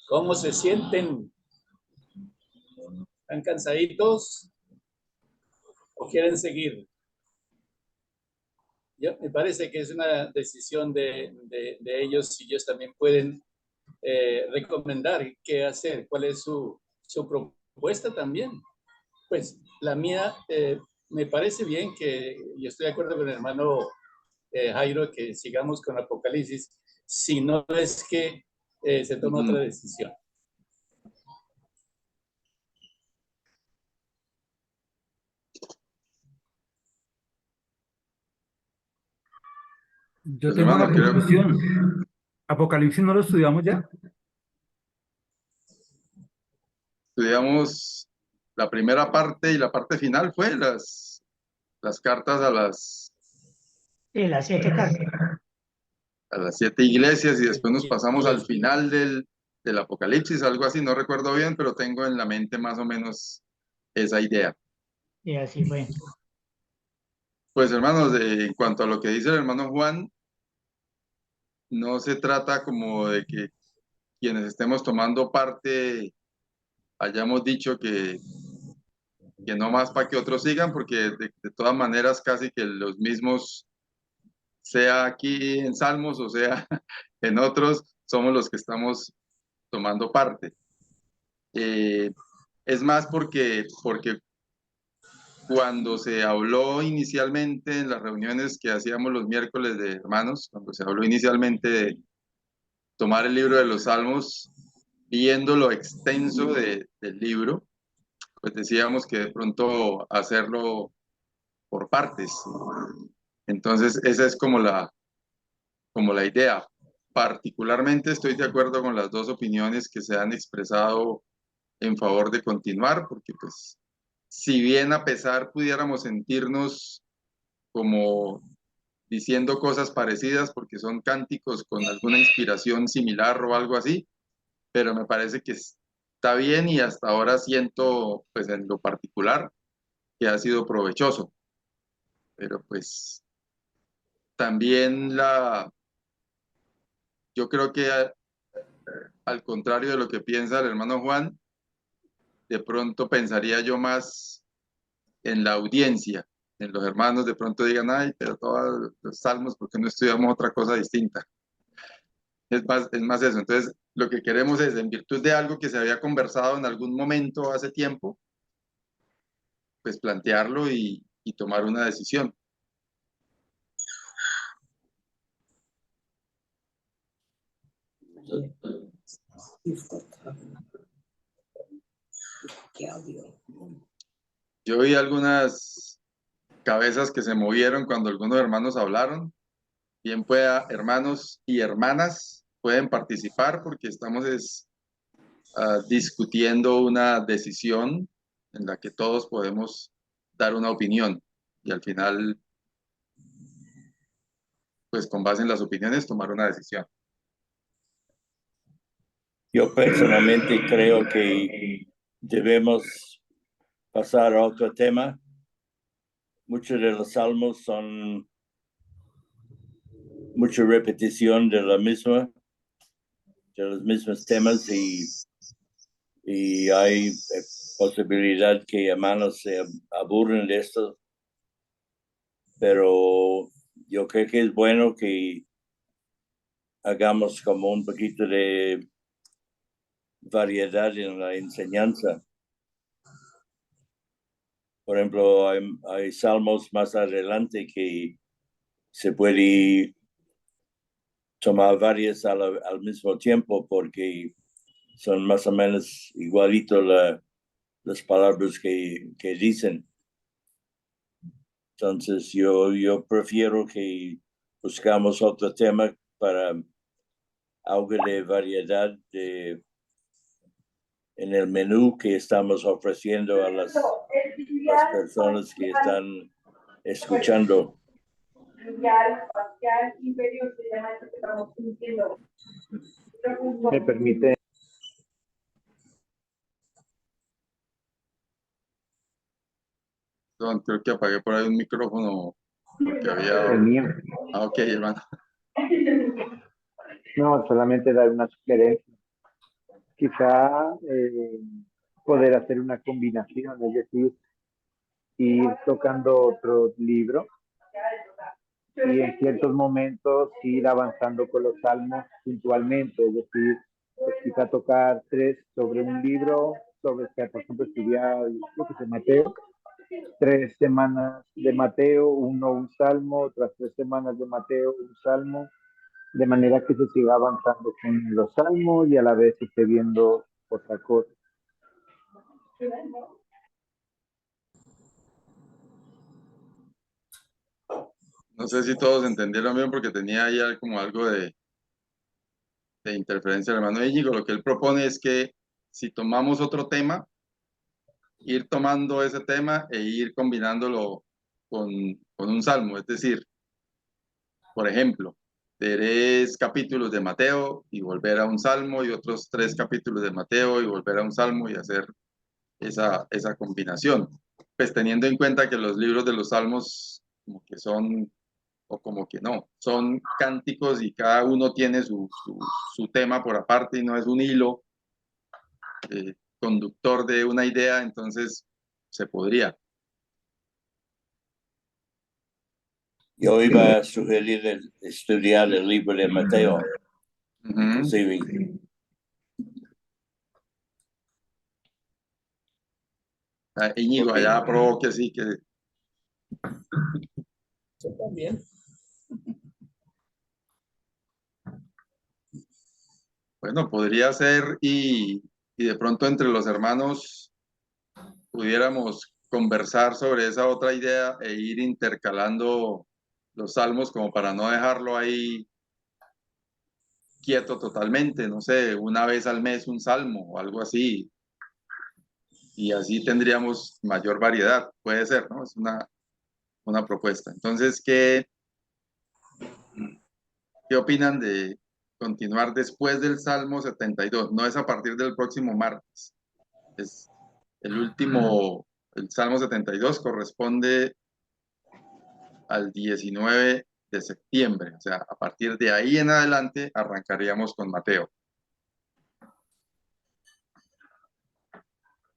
¿Cómo se sienten? ¿Están cansaditos o quieren seguir? Me parece que es una decisión de ellos y ellos también pueden recomendar qué hacer, cuál es su propuesta también. Pues la mía me parece bien que, y estoy de acuerdo con el hermano Jairo, que sigamos con Apocalipsis, si no es que se toma otra decisión. Yo Pues, tengo una hermano, creo que conclusión. ¿Apocalipsis no lo estudiamos ya? estudiamos la primera parte y la parte final fue las cartas Sí, las 7 cartas. a las 7 iglesias y después nos pasamos al final del Apocalipsis, algo así, no recuerdo bien, pero tengo en la mente más o menos esa idea. Y así fue. Pues, hermanos, en cuanto a lo que dice el hermano Juan, no se trata como de que quienes estemos tomando parte hayamos dicho que no más para que otros sigan, porque de todas maneras casi que los mismos, sea aquí en Salmos o sea en otros, somos los que estamos tomando parte. Es más porque cuando se habló inicialmente en las reuniones que hacíamos los miércoles de hermanos, cuando se habló inicialmente de tomar el libro de los Salmos, viendo lo extenso del libro, pues decíamos que de pronto hacerlo por partes. Entonces, esa es como la idea. Particularmente estoy de acuerdo con las dos opiniones que se han expresado en favor de continuar, porque pues, si bien a pesar pudiéramos sentirnos como diciendo cosas parecidas, porque son cánticos con alguna inspiración similar o algo así, pero me parece que está bien y hasta ahora siento, pues en lo particular, que ha sido provechoso. Pero pues también yo creo que al contrario de lo que piensa el hermano Juan, de pronto pensaría yo más en la audiencia, en los hermanos de pronto digan, ay, pero todos los salmos, ¿por qué no estudiamos otra cosa distinta? Es más eso. Entonces, lo que queremos es, en virtud de algo que se había conversado en algún momento hace tiempo, pues plantearlo y tomar una decisión. Yo vi algunas cabezas que se movieron cuando algunos hermanos hablaron. Bien pueda, hermanos y hermanas pueden participar porque estamos discutiendo una decisión en la que todos podemos dar una opinión y al final, pues con base en las opiniones, tomar una decisión. Yo personalmente creo que debemos pasar a otro tema. Muchos de los salmos son mucha repetición de los mismos temas y hay posibilidad que hermanos se aburren de esto, pero yo creo que es bueno que hagamos como un poquito de variedad en la enseñanza. Por ejemplo, hay salmos más adelante que se puede tomar varias al mismo tiempo porque son más o menos igualitos las palabras que dicen. Entonces yo prefiero que buscamos otro tema para algo de variedad en el menú que estamos ofreciendo a las personas que están escuchando. Me permite. Creo que apagué por ahí un micrófono porque había... El mío. Ah, ok, hermano. No, solamente dar una sugerencia. Quizá poder hacer una combinación, es decir, ir tocando otro libro y en ciertos momentos ir avanzando con los salmos puntualmente, es decir, pues quizá tocar 3 sobre un libro, sobre, por ejemplo, estudiar, lo que es Mateo, 3 semanas de Mateo, un salmo, otras 3 semanas de Mateo, un salmo, de manera que se siga avanzando con los salmos y a la vez se esté viendo otra cosa. No sé si todos entendieron bien porque tenía ahí como algo de interferencia del hermano Íñigo. Lo que él propone es que si tomamos otro tema, ir tomando ese tema e ir combinándolo con un salmo. Es decir, por ejemplo, 3 capítulos de Mateo y volver a un salmo y otros 3 capítulos de Mateo y volver a un salmo y hacer esa combinación. Pues teniendo en cuenta que los libros de los salmos como que son, o como que no, son cánticos y cada uno tiene su tema por aparte y no es un hilo conductor de una idea, entonces se podría. Yo iba a sugerir estudiar el libro de Mateo, inclusive. Íñigo, allá aprobó que sí, que... Yo también. Bueno, podría ser y de pronto entre los hermanos pudiéramos conversar sobre esa otra idea e ir intercalando los salmos como para no dejarlo ahí quieto totalmente, no sé, una vez al mes un salmo o algo así. Y así tendríamos mayor variedad, puede ser, ¿no? Es una propuesta. Entonces, ¿qué opinan de continuar después del Salmo 72? No es a partir del próximo martes. Es el último, el Salmo 72 corresponde al 19 de septiembre. O sea, a partir de ahí en adelante arrancaríamos con Mateo.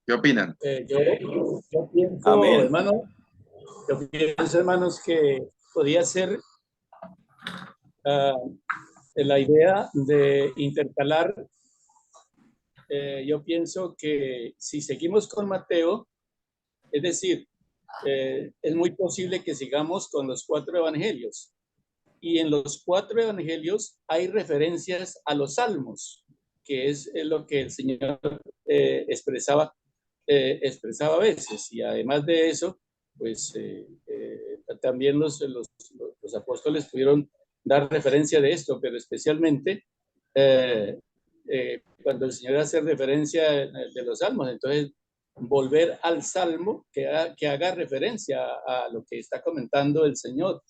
¿Qué opinan? Yo pienso, Amén. hermanos, que podría ser la idea de intercalar. Yo pienso que si seguimos con Mateo, es decir, es muy posible que sigamos con los 4 evangelios. Y en los 4 evangelios hay referencias a los salmos, que es lo que el Señor expresaba a veces. Y además de eso, pues también los apóstoles pudieron dar referencia de esto, pero especialmente cuando el Señor hace referencia de los salmos, entonces volver al salmo que haga referencia a lo que está comentando el Señor.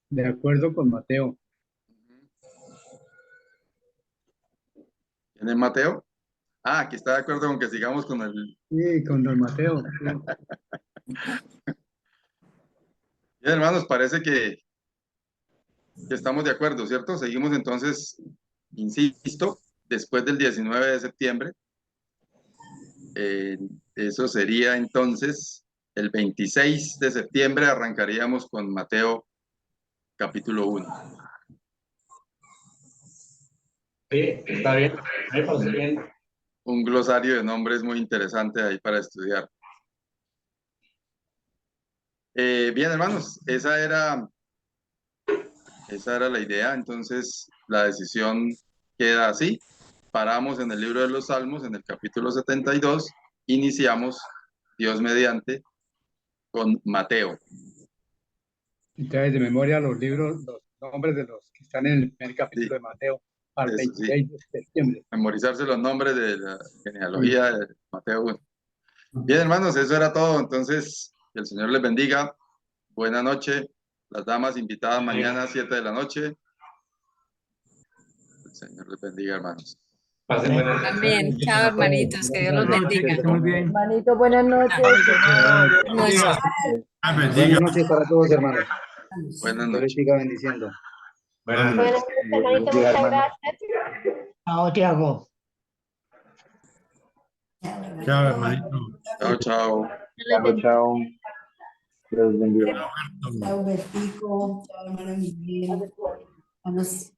De acuerdo con Mateo. ¿Tiene Mateo? Ah, que está de acuerdo con que sigamos con el... Sí, con don Mateo. Sí. Bien, hermanos, parece que estamos de acuerdo, ¿cierto? Seguimos entonces, insisto, después del 19 de septiembre. Eso sería entonces el 26 de septiembre arrancaríamos con Mateo capítulo 1. Sí, está bien. Me parece bien. Un glosario de nombres muy interesante ahí para estudiar. Bien, hermanos, esa era la idea. Entonces, la decisión queda así. Paramos en el libro de los Salmos, en el capítulo 72. Iniciamos, Dios mediante, con Mateo. Entonces, de memoria, los nombres de los que están en el primer capítulo Sí, de Mateo, al eso 26 de septiembre. Memorizarse los nombres de la genealogía de Mateo 1. Bien, hermanos, eso era todo. Entonces, que el Señor les bendiga. Buena noche. Las damas invitadas mañana a 7 de la noche. El Señor les bendiga, hermanos. Pasen buenas noches. Amén. Chao, hermanitos. Que Dios los Buenas noches, que bendiga. estén muy bien. Hermanito, buenas noches. Buenas noches. Ah, bendiga. Buenas noches para todos, hermanos. Buenas Dios les noches. siga bendiciendo. Buenas Buenas noches. noches, hermanito. Muchas gracias. Chao, Tiago. Chao, hermanito. Chao, chao. Chao, chao. Dios bendiga. Chao, Bestico. Chao, hermana Miguel. A los